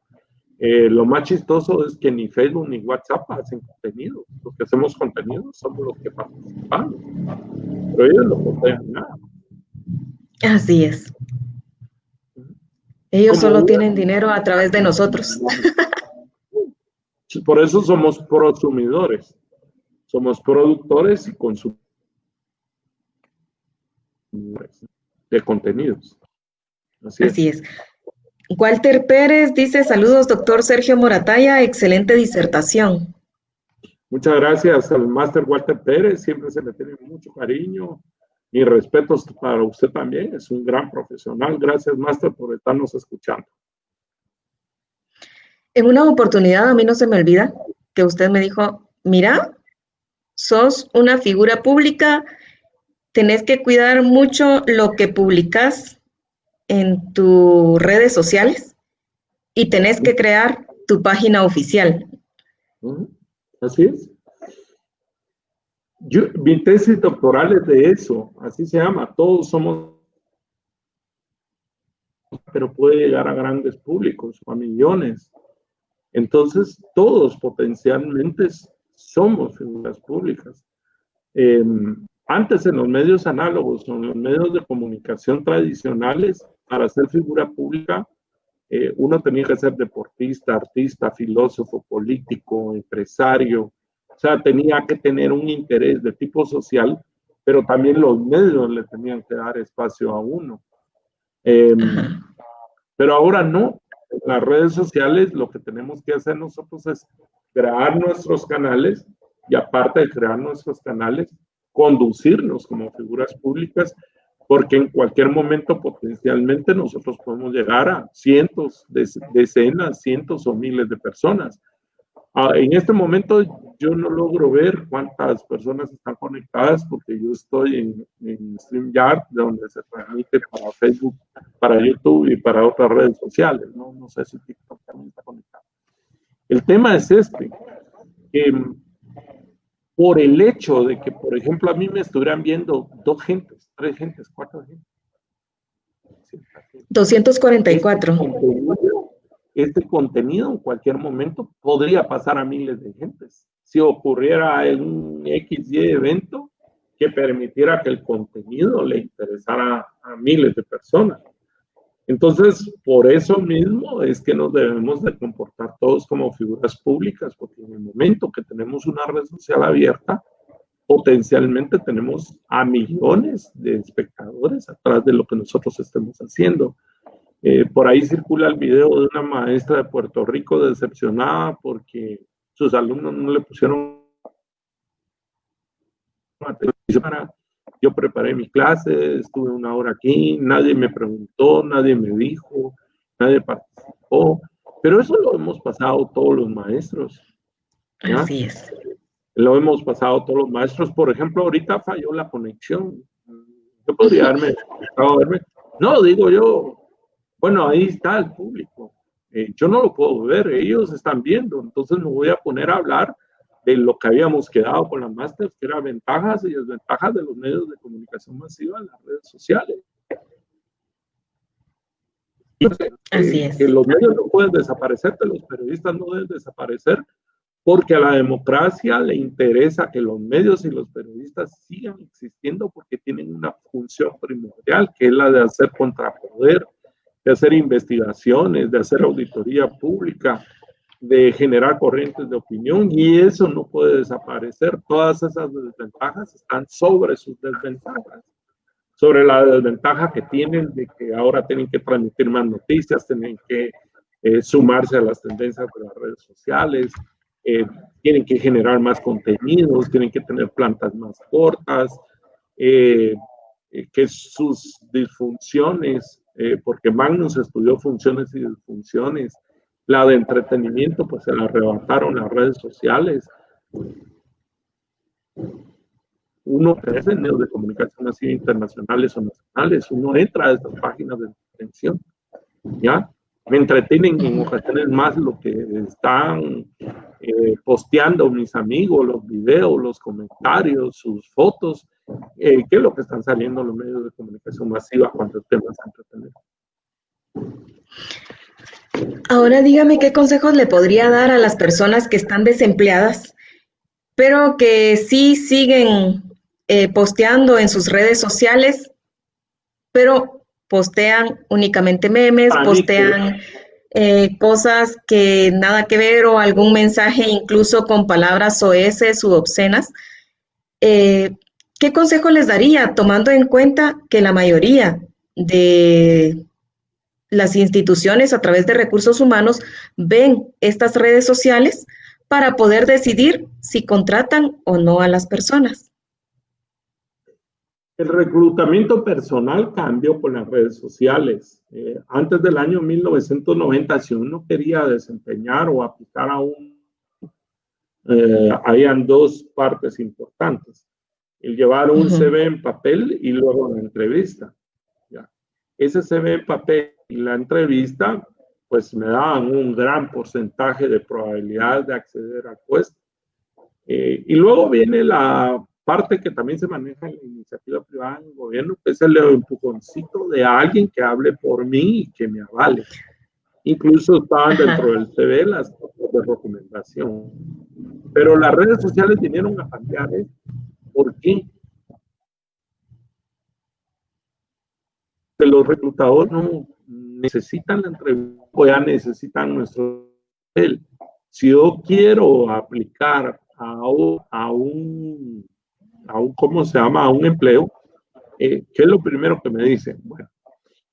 Lo más chistoso es que ni Facebook ni WhatsApp hacen contenido. Los que hacemos contenido somos los que participamos, pero ellos no postean nada. Así es. Ellos solo tienen dinero a través de nosotros. Por eso somos prosumidores. Somos productores y consumidores de contenidos. Así es. Walter Pérez dice: saludos, doctor Sergio Morataya, excelente disertación. Muchas gracias al máster Walter Pérez, siempre se le tiene mucho cariño y respetos para usted también, es un gran profesional. Gracias, máster, por estarnos escuchando. En una oportunidad, a mí no se me olvida que usted me dijo: mira, sos una figura pública, tenés que cuidar mucho lo que publicas en tus redes sociales y tenés que crear tu página oficial. Así es. Mi tesis doctoral es de eso, así se llama. Todos somos, pero puede llegar a grandes públicos, a millones. Entonces, todos potencialmente somos figuras públicas. Antes, en los medios análogos, en los medios de comunicación tradicionales, para ser figura pública, uno tenía que ser deportista, artista, filósofo, político, empresario. O sea, tenía que tener un interés de tipo social, pero también los medios le tenían que dar espacio a uno. Pero ahora no. En las redes sociales lo que tenemos que hacer nosotros es crear nuestros canales, y aparte de crear nuestros canales, conducirnos como figuras públicas, porque en cualquier momento potencialmente nosotros podemos llegar a cientos, decenas, cientos o miles de personas. En este momento yo no logro ver cuántas personas están conectadas, porque yo estoy en StreamYard, donde se transmite para Facebook, para YouTube y para otras redes sociales. No sé si TikTok también está conectado. El tema es este, que por el hecho de que, por ejemplo, a mí me estuvieran viendo 2 gentes, 3 gentes, 4 gentes. 244. este contenido en cualquier momento podría pasar a miles de gentes. Si ocurriera en un XY evento que permitiera que el contenido le interesara a miles de personas. Entonces, por eso mismo es que nos debemos de comportar todos como figuras públicas, porque en el momento que tenemos una red social abierta, potencialmente tenemos a millones de espectadores atrás de lo que nosotros estemos haciendo. Por ahí circula el video de una maestra de Puerto Rico decepcionada porque sus alumnos no le pusieron atención. Yo preparé mi clase, estuve una hora aquí, nadie me preguntó, nadie me dijo, nadie participó. Pero eso lo hemos pasado todos los maestros, ¿ya? Así es. Lo hemos pasado todos los maestros. Por ejemplo, ahorita falló la conexión. Yo podría verme. No, digo yo, bueno, ahí está el público. Yo no lo puedo ver, ellos están viendo. Entonces me voy a poner a hablar de lo que habíamos quedado con la máster, que eran ventajas y desventajas de los medios de comunicación masiva en las redes sociales. Así es. Que los medios no pueden desaparecer, que los periodistas no deben desaparecer, porque a la democracia le interesa que los medios y los periodistas sigan existiendo porque tienen una función primordial, que es la de hacer contrapoder, de hacer investigaciones, de hacer auditoría pública, de generar corrientes de opinión, y eso no puede desaparecer. Todas esas desventajas están sobre sus desventajas, sobre la desventaja que tienen de que ahora tienen que transmitir más noticias, tienen que sumarse a las tendencias de las redes sociales, tienen que generar más contenidos, tienen que tener plantas más cortas, que sus disfunciones, porque Magnus estudió funciones y disfunciones, la de entretenimiento, pues se la arrebataron las redes sociales. Uno crece en medios de comunicación así internacionales o nacionales, uno entra a estas páginas de entretención, ¿ya? Me entretienen en ocasiones más lo que están posteando mis amigos, los videos, los comentarios, sus fotos, que es lo que están saliendo en los medios de comunicación masiva cuando el tema es entretenido. Ahora dígame qué consejos le podría dar a las personas que están desempleadas, pero que sí siguen posteando en sus redes sociales, pero postean únicamente memes, postean cosas que nada que ver o algún mensaje incluso con palabras soeces u obscenas. ¿Qué consejo les daría tomando en cuenta que la mayoría de las instituciones a través de recursos humanos ven estas redes sociales para poder decidir si contratan o no a las personas? El reclutamiento personal cambió con las redes sociales. Antes del año 1990, si uno quería desempeñar o aplicar a habían dos partes importantes. El llevar un CV en papel y luego la entrevista. ¿Ya? Ese CV en papel y la entrevista, pues me daban un gran porcentaje de probabilidad de acceder al puesto. Y luego viene la parte que también se maneja en la iniciativa privada en el gobierno, que es el empujoncito de alguien que hable por mí y que me avale. Incluso estaban dentro del CV las cosas de recomendación. Pero las redes sociales vinieron a cambiar eso. ¿Por qué? Que los reclutadores no necesitan la entrevista, o ya necesitan nuestro papel. Si yo quiero aplicar a un ¿cómo se llama? A un empleo, ¿qué es lo primero que me dicen? Bueno,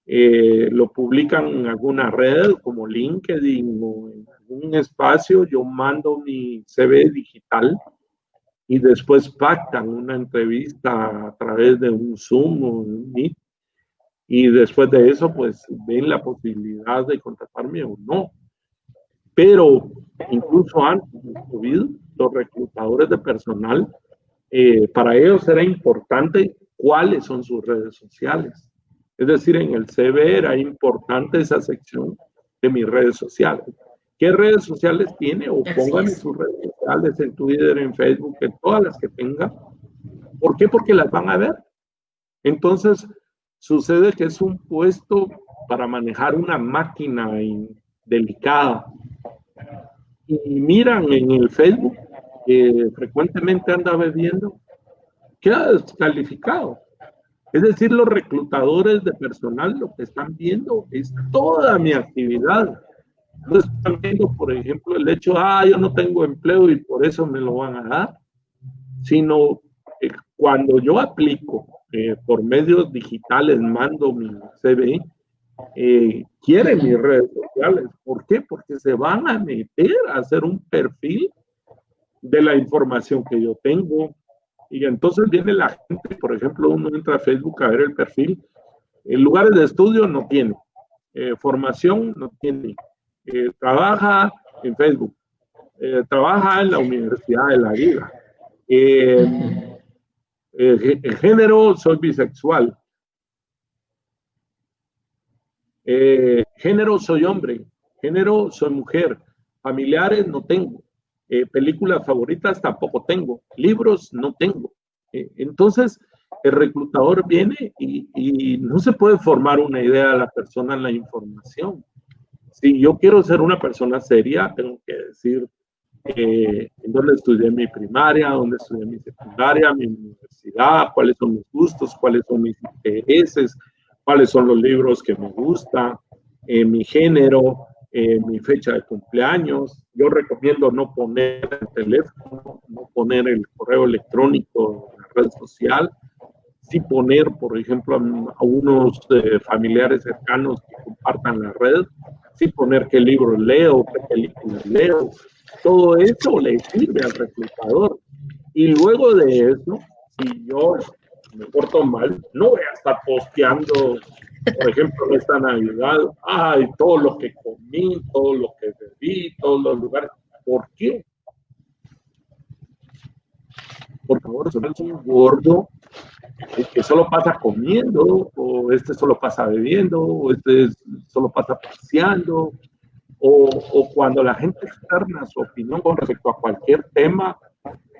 lo publican en alguna red como LinkedIn o en algún espacio, yo mando mi CV digital y después pactan una entrevista a través de un Zoom o un Meet, y después de eso pues ven la posibilidad de contratarme o no. Pero incluso antes del COVID, los reclutadores de personal, para ellos era importante cuáles son sus redes sociales. Es decir, en el CV era importante esa sección de mis redes sociales. ¿Qué redes sociales tiene? O pongan en sus redes sociales, en Twitter, en Facebook, en todas las que tenga. ¿Por qué? Porque las van a ver. Entonces, sucede que es un puesto para manejar una máquina delicada. Y miran en el Facebook que frecuentemente anda bebiendo, queda descalificado. Es decir, los reclutadores de personal lo que están viendo es toda mi actividad. No están viendo, por ejemplo, el hecho, yo no tengo empleo y por eso me lo van a dar, sino cuando yo aplico por medios digitales, mando mi CV, quieren mis redes sociales. ¿Por qué? Porque se van a meter a hacer un perfil de la información que yo tengo. Y entonces viene la gente, por ejemplo, uno entra a Facebook a ver el perfil, lugares de estudio no tiene, formación no tiene, trabaja en Facebook, trabaja en la Universidad de la Vida, género, soy bisexual, género, soy hombre, género, soy mujer, familiares no tengo, películas favoritas tampoco tengo, libros no tengo. Entonces, el reclutador viene y no se puede formar una idea de la persona en la información. Si yo quiero ser una persona seria, tengo que decir en dónde estudié mi primaria, dónde estudié mi secundaria, mi universidad, cuáles son mis gustos, cuáles son mis intereses, cuáles son los libros que me gustan, mi género, mi fecha de cumpleaños. Yo recomiendo no poner el teléfono, no poner el correo electrónico en la red social, sí poner, por ejemplo, a unos familiares cercanos que compartan la red, sí poner qué libros leo, qué películas leo. Todo eso le sirve al reclutador. Y luego de eso, si yo me porto mal, no voy a estar posteando, por ejemplo, en esta Navidad, todo lo que comí, todo lo que bebí, todos los lugares. ¿Por qué? Por favor, eso es un gordo que solo pasa comiendo, o este solo pasa bebiendo, o este solo pasa paseando, o cuando la gente externa su opinión con respecto a cualquier tema,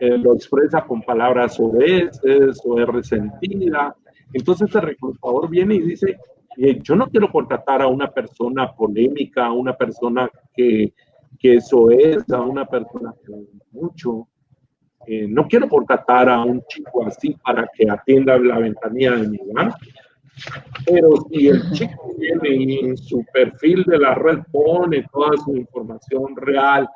lo expresa con palabras soeces o es resentida. Entonces el reclutador viene y dice, yo no quiero contratar a una persona polémica, a una persona que soez, a una persona que mucho. No quiero contratar a un chico así para que atienda la ventanilla de mi banco. Pero si el chico viene y en su perfil de la red pone toda su información real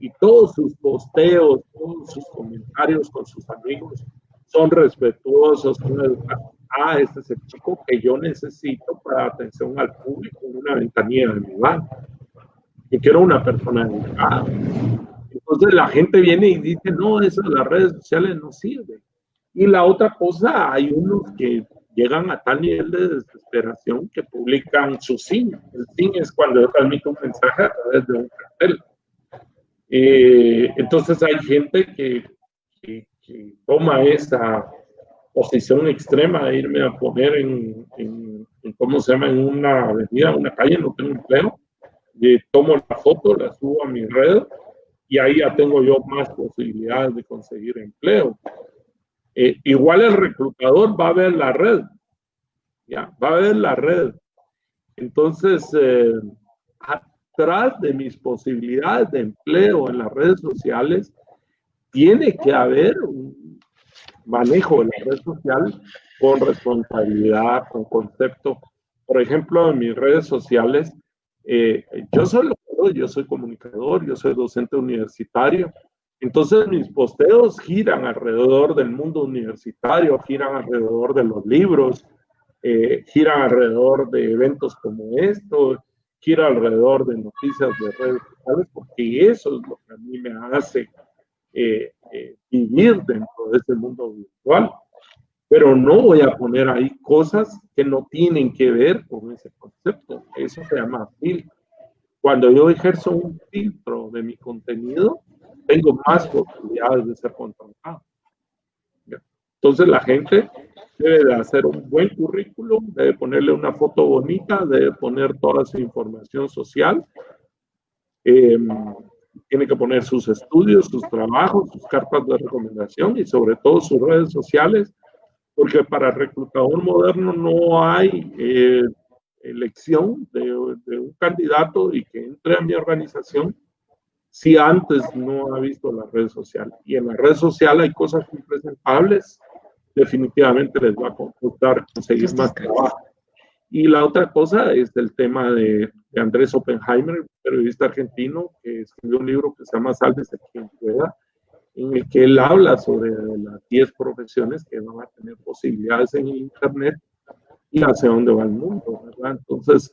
y todos sus posteos, todos sus comentarios con sus amigos son respetuosos, son educados, este es el chico que yo necesito para atención al público en una ventanilla de mi banco. Yo quiero una persona educada. Entonces la gente viene y dice, no, eso de las redes sociales no sirve. Y la otra cosa, hay unos que llegan a tal nivel de desesperación que publican su SIN. El SIN es cuando yo transmito un mensaje a través de un cartel. Entonces hay gente que toma esa posición extrema de irme a poner en ¿cómo se llama? En una avenida, en una calle, no tengo empleo. Tomo la foto, la subo a mi red y ahí ya tengo yo más posibilidades de conseguir empleo. Igual el reclutador va a ver la red, ya, va a ver la red. Entonces, atrás de mis posibilidades de empleo en las redes sociales, tiene que haber un manejo de la red social con responsabilidad, con concepto. Por ejemplo, en mis redes sociales, yo soy comunicador, yo soy docente universitario. Entonces mis posteos giran alrededor del mundo universitario, giran alrededor de los libros, giran alrededor de eventos como estos, gira alrededor de noticias de redes sociales, porque eso es lo que a mí me hace vivir dentro de este mundo virtual. Pero no voy a poner ahí cosas que no tienen que ver con ese concepto. Eso se llama filtro. Cuando yo ejerzo un filtro de mi contenido, tengo más posibilidades de ser contratado. Entonces la gente debe de hacer un buen currículum, debe ponerle una foto bonita, debe poner toda su información social, tiene que poner sus estudios, sus trabajos, sus cartas de recomendación y sobre todo sus redes sociales, porque para el reclutador moderno no hay elección de de un candidato y que entre a mi organización si antes no ha visto la red social. Y en la red social hay cosas impresentables, definitivamente les va a costar conseguir más trabajo. Y la otra cosa es el tema de Andrés Oppenheimer, periodista argentino, que escribió un libro que se llama Sálvese quien pueda, en el que él habla sobre las 10 profesiones que van a tener posibilidades en el Internet y hacia dónde va el mundo, ¿verdad? Entonces,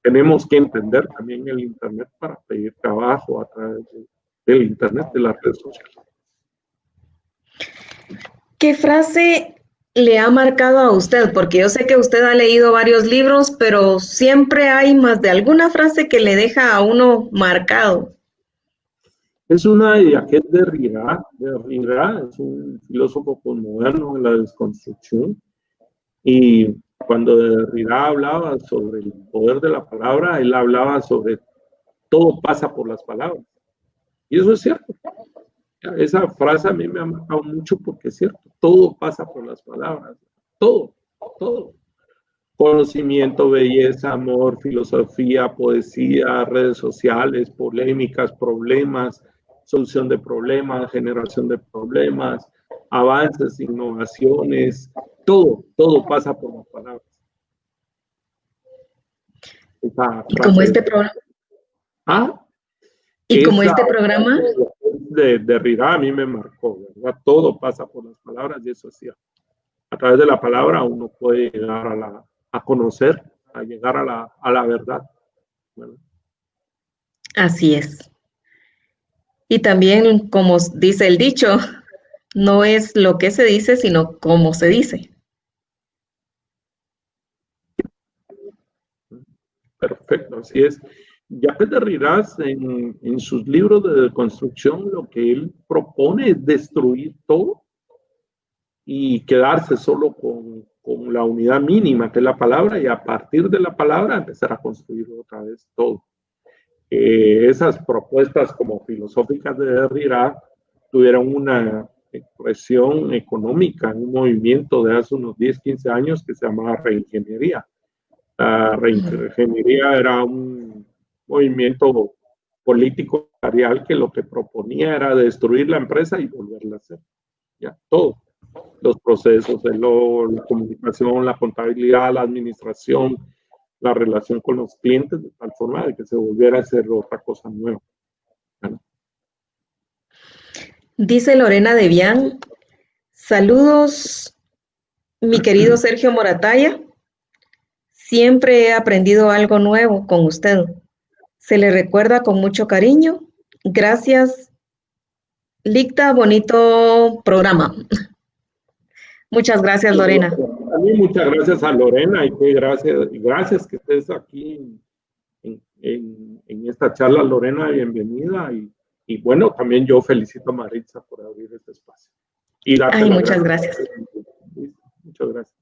tenemos que entender también el Internet para pedir trabajo a través del Internet, de las redes sociales. ¿Qué frase le ha marcado a usted? Porque yo sé que usted ha leído varios libros, pero siempre hay más de alguna frase que le deja a uno marcado. Es una de Jacques Derrida. Derrida es un filósofo postmoderno de la desconstrucción. Y cuando Derrida hablaba sobre el poder de la palabra, él hablaba sobre todo pasa por las palabras. Y eso es cierto. Esa frase a mí me ha marcado mucho porque es cierto. Todo pasa por las palabras. Todo, todo. Conocimiento, belleza, amor, filosofía, poesía, redes sociales, polémicas, problemas, solución de problemas, generación de problemas, avances, innovaciones, todo pasa por las palabras. Y como este programa. ¿Ah? Y como este programa. De Derrida a mí me marcó, ¿verdad? Todo pasa por las palabras y eso es cierto. A través de la palabra uno puede llegar a conocer, a llegar a la verdad, ¿verdad? Así es. Y también, como dice el dicho, no es lo que se dice, sino cómo se dice. Perfecto, así es. Jacques Derrida en sus libros de construcción lo que él propone es destruir todo y quedarse solo con la unidad mínima que es la palabra y a partir de la palabra empezar a construir otra vez todo. Esas propuestas como filosóficas de Derrida tuvieron una expresión económica en un movimiento de hace unos 10, 15 años que se llamaba reingeniería. La reingeniería era un movimiento político empresarial que lo que proponía era destruir la empresa y volverla a hacer. Ya, todo. Los procesos, la comunicación, la contabilidad, la administración, la relación con los clientes, de tal forma de que se volviera a hacer otra cosa nueva. ¿Vale? Dice Lorena Debian, saludos, mi querido Sergio Moratalla. Siempre he aprendido algo nuevo con usted. Se le recuerda con mucho cariño. Gracias, Licta, bonito programa. Muchas gracias, Lorena. A mí muchas gracias a Lorena y que gracias que estés aquí en esta charla, Lorena, bienvenida. Y bueno, también yo felicito a Maritza por abrir este espacio. Y darte muchas gracias. Muchas gracias.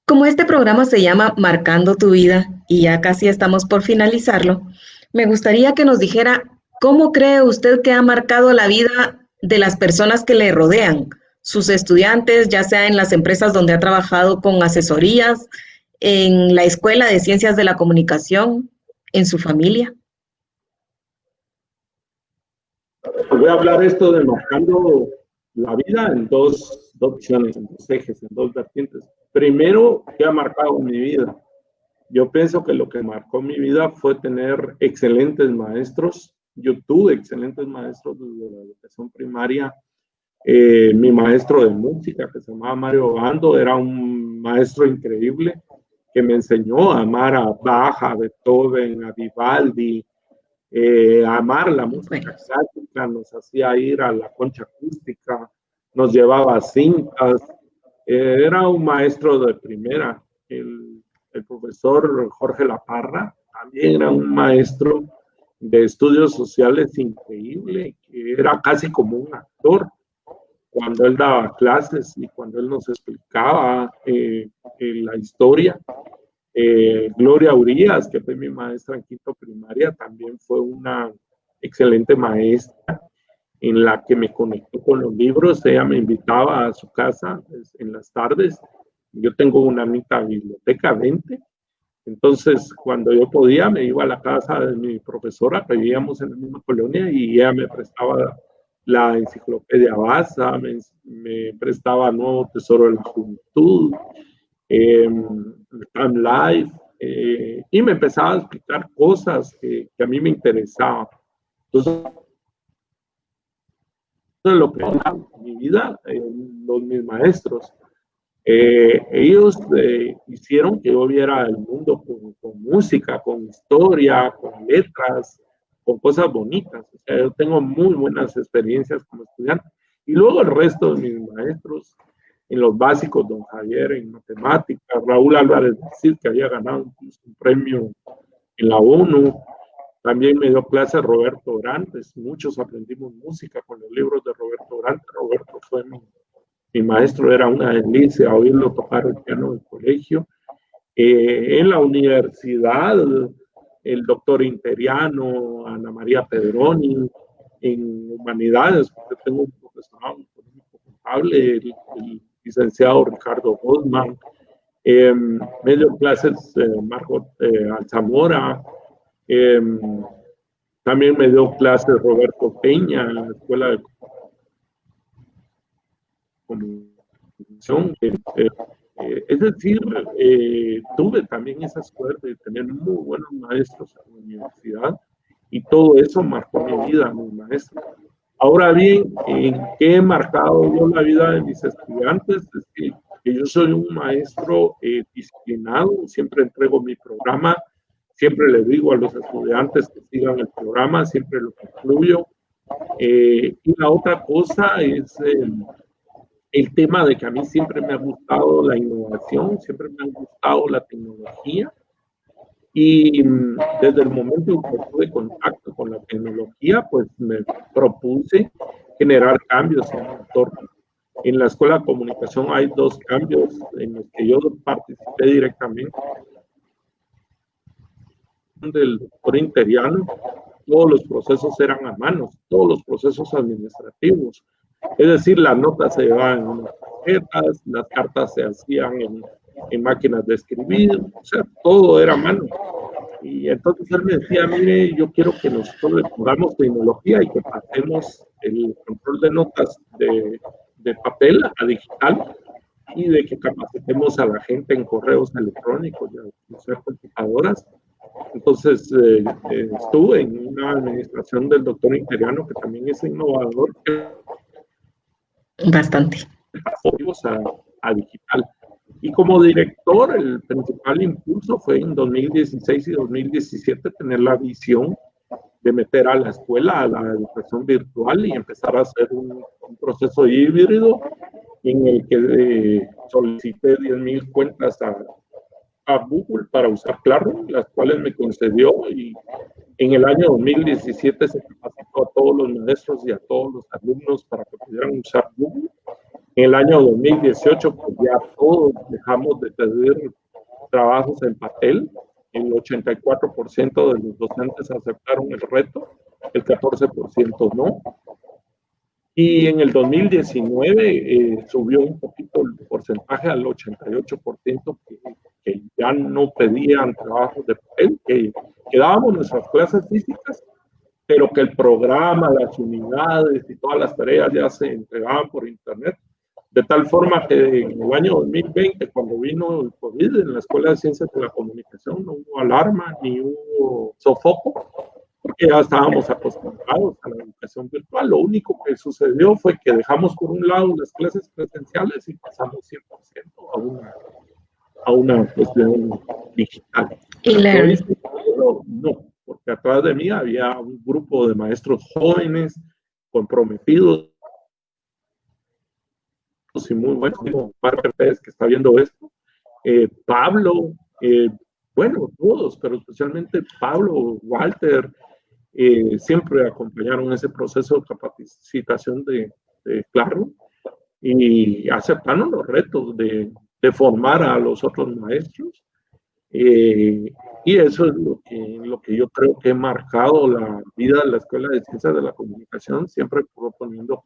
Como este programa se llama Marcando tu Vida y ya casi estamos por finalizarlo, me gustaría que nos dijera cómo cree usted que ha marcado la vida de las personas que le rodean, sus estudiantes, ya sea en las empresas donde ha trabajado con asesorías, en la Escuela de Ciencias de la Comunicación, en su familia. Voy a hablar esto de marcando la vida en dos opciones, en dos ejes, en dos vertientes. Primero, ¿qué ha marcado mi vida? Yo pienso que lo que marcó mi vida fue tener excelentes maestros. Yo tuve excelentes maestros desde la educación primaria. Mi maestro de música, que se llamaba Mario Bando, era un maestro increíble que me enseñó a amar a Bach, a Beethoven, a Vivaldi, a amar la música clásica, nos hacía ir a la concha acústica, nos llevaba a cintas. Era un maestro de primera. El profesor Jorge Laparra también era un maestro de estudios sociales increíble, que era casi como un actor cuando él daba clases y cuando él nos explicaba la historia. Gloria Urías, que fue mi maestra en quinto primaria, también fue una excelente maestra en la que me conectó con los libros. Ella me invitaba a su casa en las tardes. Yo tengo una mitad biblioteca, 20, Entonces, cuando yo podía, me iba a la casa de mi profesora, que vivíamos en la misma colonia, y ella me prestaba la enciclopedia Basa, me prestaba Nuevo Tesoro de la Juventud, Time Life, y me empezaba a explicar cosas que a mí me interesaban. Entonces, lo que en mi vida, mis maestros, ellos hicieron que yo viera el mundo con música, con historia, con letras, con cosas bonitas. O sea, yo tengo muy buenas experiencias como estudiante. Y luego el resto de mis maestros, en los básicos, don Javier en matemáticas, Raúl Álvarez Cid, que había ganado un premio en la ONU, también me dio clases Roberto Orantes, muchos aprendimos música con los libros de Roberto Orantes. Roberto fue mi maestro, era una delicia oírlo tocar el piano del colegio. En la universidad, el doctor Interiano, Ana María Pedroni, en humanidades, porque tengo un profesorado económico contable, el licenciado Ricardo Goldman, me dio clases Margot Alzamora, también me dio clases Roberto Peña en la Escuela de Comunicación. Es decir, tuve también esa suerte de tener muy buenos maestros en la universidad y todo eso marcó mi vida, mis maestros. Ahora bien, ¿en qué he marcado yo la vida de mis estudiantes? Es que yo soy un maestro disciplinado, siempre entrego mi programa, siempre les digo a los estudiantes que sigan el programa, siempre lo concluyo. Y la otra cosa es el tema de que a mí siempre me ha gustado la innovación, siempre me ha gustado la tecnología. Y desde el momento en que tuve contacto con la tecnología, pues me propuse generar cambios en el entorno. En la Escuela de Comunicación hay 2 cambios en los que yo participé directamente. Del doctor Interiano, todos los procesos eran a mano, todos los procesos administrativos. Es decir, las notas se llevaban en unas tarjetas, las cartas se hacían en máquinas de escribir, o sea, todo era a mano. Y entonces él me decía, mire, yo quiero que nosotros le pongamos tecnología y que pasemos el control de notas de papel a digital y de que capacitemos a la gente en correos electrónicos y a usar computadoras. Entonces estuve en una administración del doctor Interiano, que también es innovador. Bastante. A digital. Y como director, el principal impulso fue en 2016 y 2017 tener la visión de meter a la escuela a la educación virtual y empezar a hacer un proceso híbrido en el que solicité 10,000 cuentas a Google para usar Classroom, las cuales me concedió, y en el año 2017 se capacitó a todos los maestros y a todos los alumnos para que pudieran usar Google. En el año 2018, pues ya todos dejamos de pedir trabajos en papel. El 84% de los docentes aceptaron el reto, el 14% no. Y en el 2019 subió un poquito el porcentaje al 88% que ya no pedían trabajos de papel, que dábamos nuestras clases físicas, pero que el programa, las unidades y todas las tareas ya se entregaban por internet. De tal forma que en el año 2020, cuando vino el COVID en la Escuela de Ciencias de la Comunicación, no hubo alarma ni hubo sofoco, porque ya estábamos acostumbrados a la educación virtual. Lo único que sucedió fue que dejamos por un lado las clases presenciales y pasamos 100% a una cuestión digital. No, porque atrás de mí había un grupo de maestros jóvenes, comprometidos y muy buenos, como Marta Pérez, que está viendo esto, Pablo, bueno, todos, pero especialmente Pablo, Walter, siempre acompañaron ese proceso de capacitación de Classroom y aceptaron los retos de formar a los otros maestros. Y eso es lo que yo creo que he marcado la vida de la Escuela de Ciencias de la Comunicación, siempre proponiendo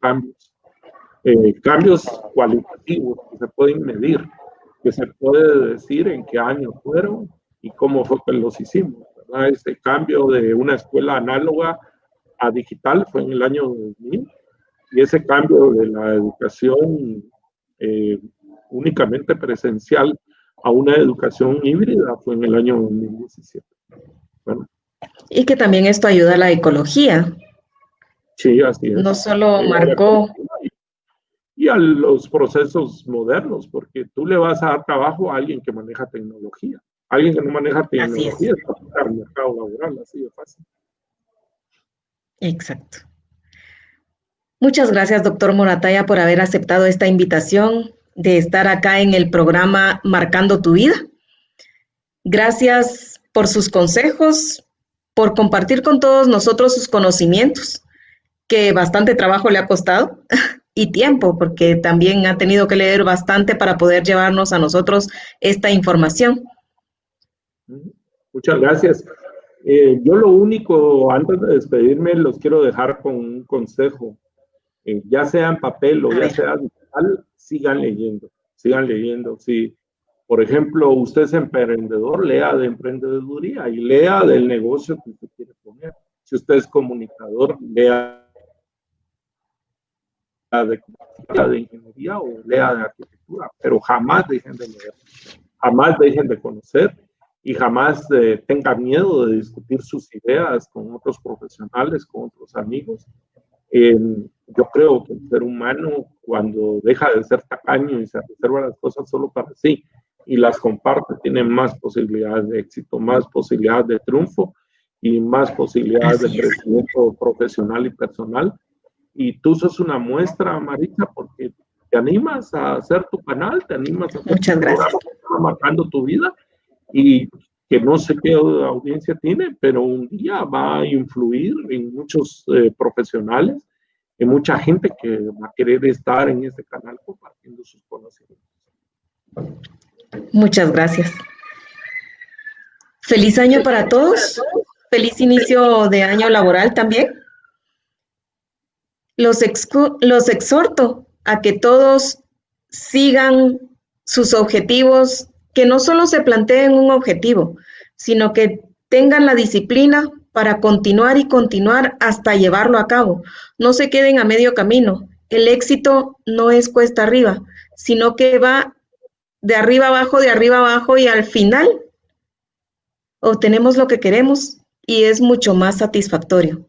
cambios cualitativos que se pueden medir, que se puede decir en qué año fueron y cómo fue que los hicimos, ¿verdad? Este cambio de una escuela análoga a digital fue en el año 2000, y ese cambio de la educación únicamente presencial a una educación híbrida fue en el año 2017. Bueno. Y que también esto ayuda a la ecología. Sí, así es. No solo marcó... Y a los procesos modernos, porque tú le vas a dar trabajo a alguien que maneja tecnología. Alguien que no maneja tecnología está fuera del mercado laboral, así de fácil. Exacto. Muchas gracias, doctor Morataya, por haber aceptado esta invitación de estar acá en el programa Marcando tu Vida. Gracias por sus consejos, por compartir con todos nosotros sus conocimientos, que bastante trabajo le ha costado, y tiempo, porque también ha tenido que leer bastante para poder llevarnos a nosotros esta información. Muchas gracias. Yo lo único, antes de despedirme, los quiero dejar con un consejo. Ya sea en papel o ya sea digital, sigan leyendo. Si, por ejemplo, usted es emprendedor, lea de emprendeduría y lea del negocio que usted quiere poner. Si usted es comunicador, lea de ingeniería o lea de arquitectura, pero jamás dejen de leer, jamás dejen de conocer y jamás tengan miedo de discutir sus ideas con otros profesionales, con otros amigos. Yo creo que el ser humano, cuando deja de ser tacaño y se reserva las cosas solo para sí y las comparte, tiene más posibilidades de éxito, más posibilidades de triunfo y más posibilidades de crecimiento profesional y personal. Y tú sos una muestra, Maritza, porque te animas a hacer tu canal, te animas a hacer Muchas gracias. Marcando tu Vida, y que no sé qué audiencia tiene, pero un día va a influir en muchos profesionales, en mucha gente que va a querer estar en este canal compartiendo sus conocimientos. Muchas gracias. Feliz año para todos. Feliz inicio de año laboral también. Los exhorto a que todos sigan sus objetivos, que no solo se planteen un objetivo, sino que tengan la disciplina para continuar y continuar hasta llevarlo a cabo. No se queden a medio camino. El éxito no es cuesta arriba, sino que va de arriba abajo y al final obtenemos lo que queremos y es mucho más satisfactorio.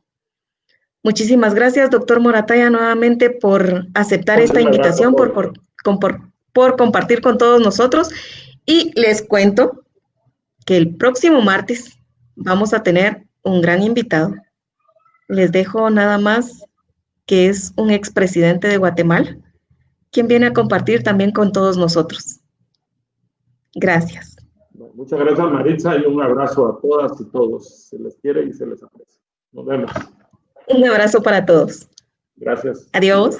Muchísimas gracias, doctor Morataya, nuevamente por aceptar esta invitación, por compartir con todos nosotros. Y les cuento que el próximo martes vamos a tener un gran invitado. Les dejo nada más que es un expresidente de Guatemala, quien viene a compartir también con todos nosotros. Gracias. Muchas gracias, Maritza, y un abrazo a todas y todos. Se les quiere y se les aprecia. Nos vemos. Un abrazo para todos. Gracias. Adiós.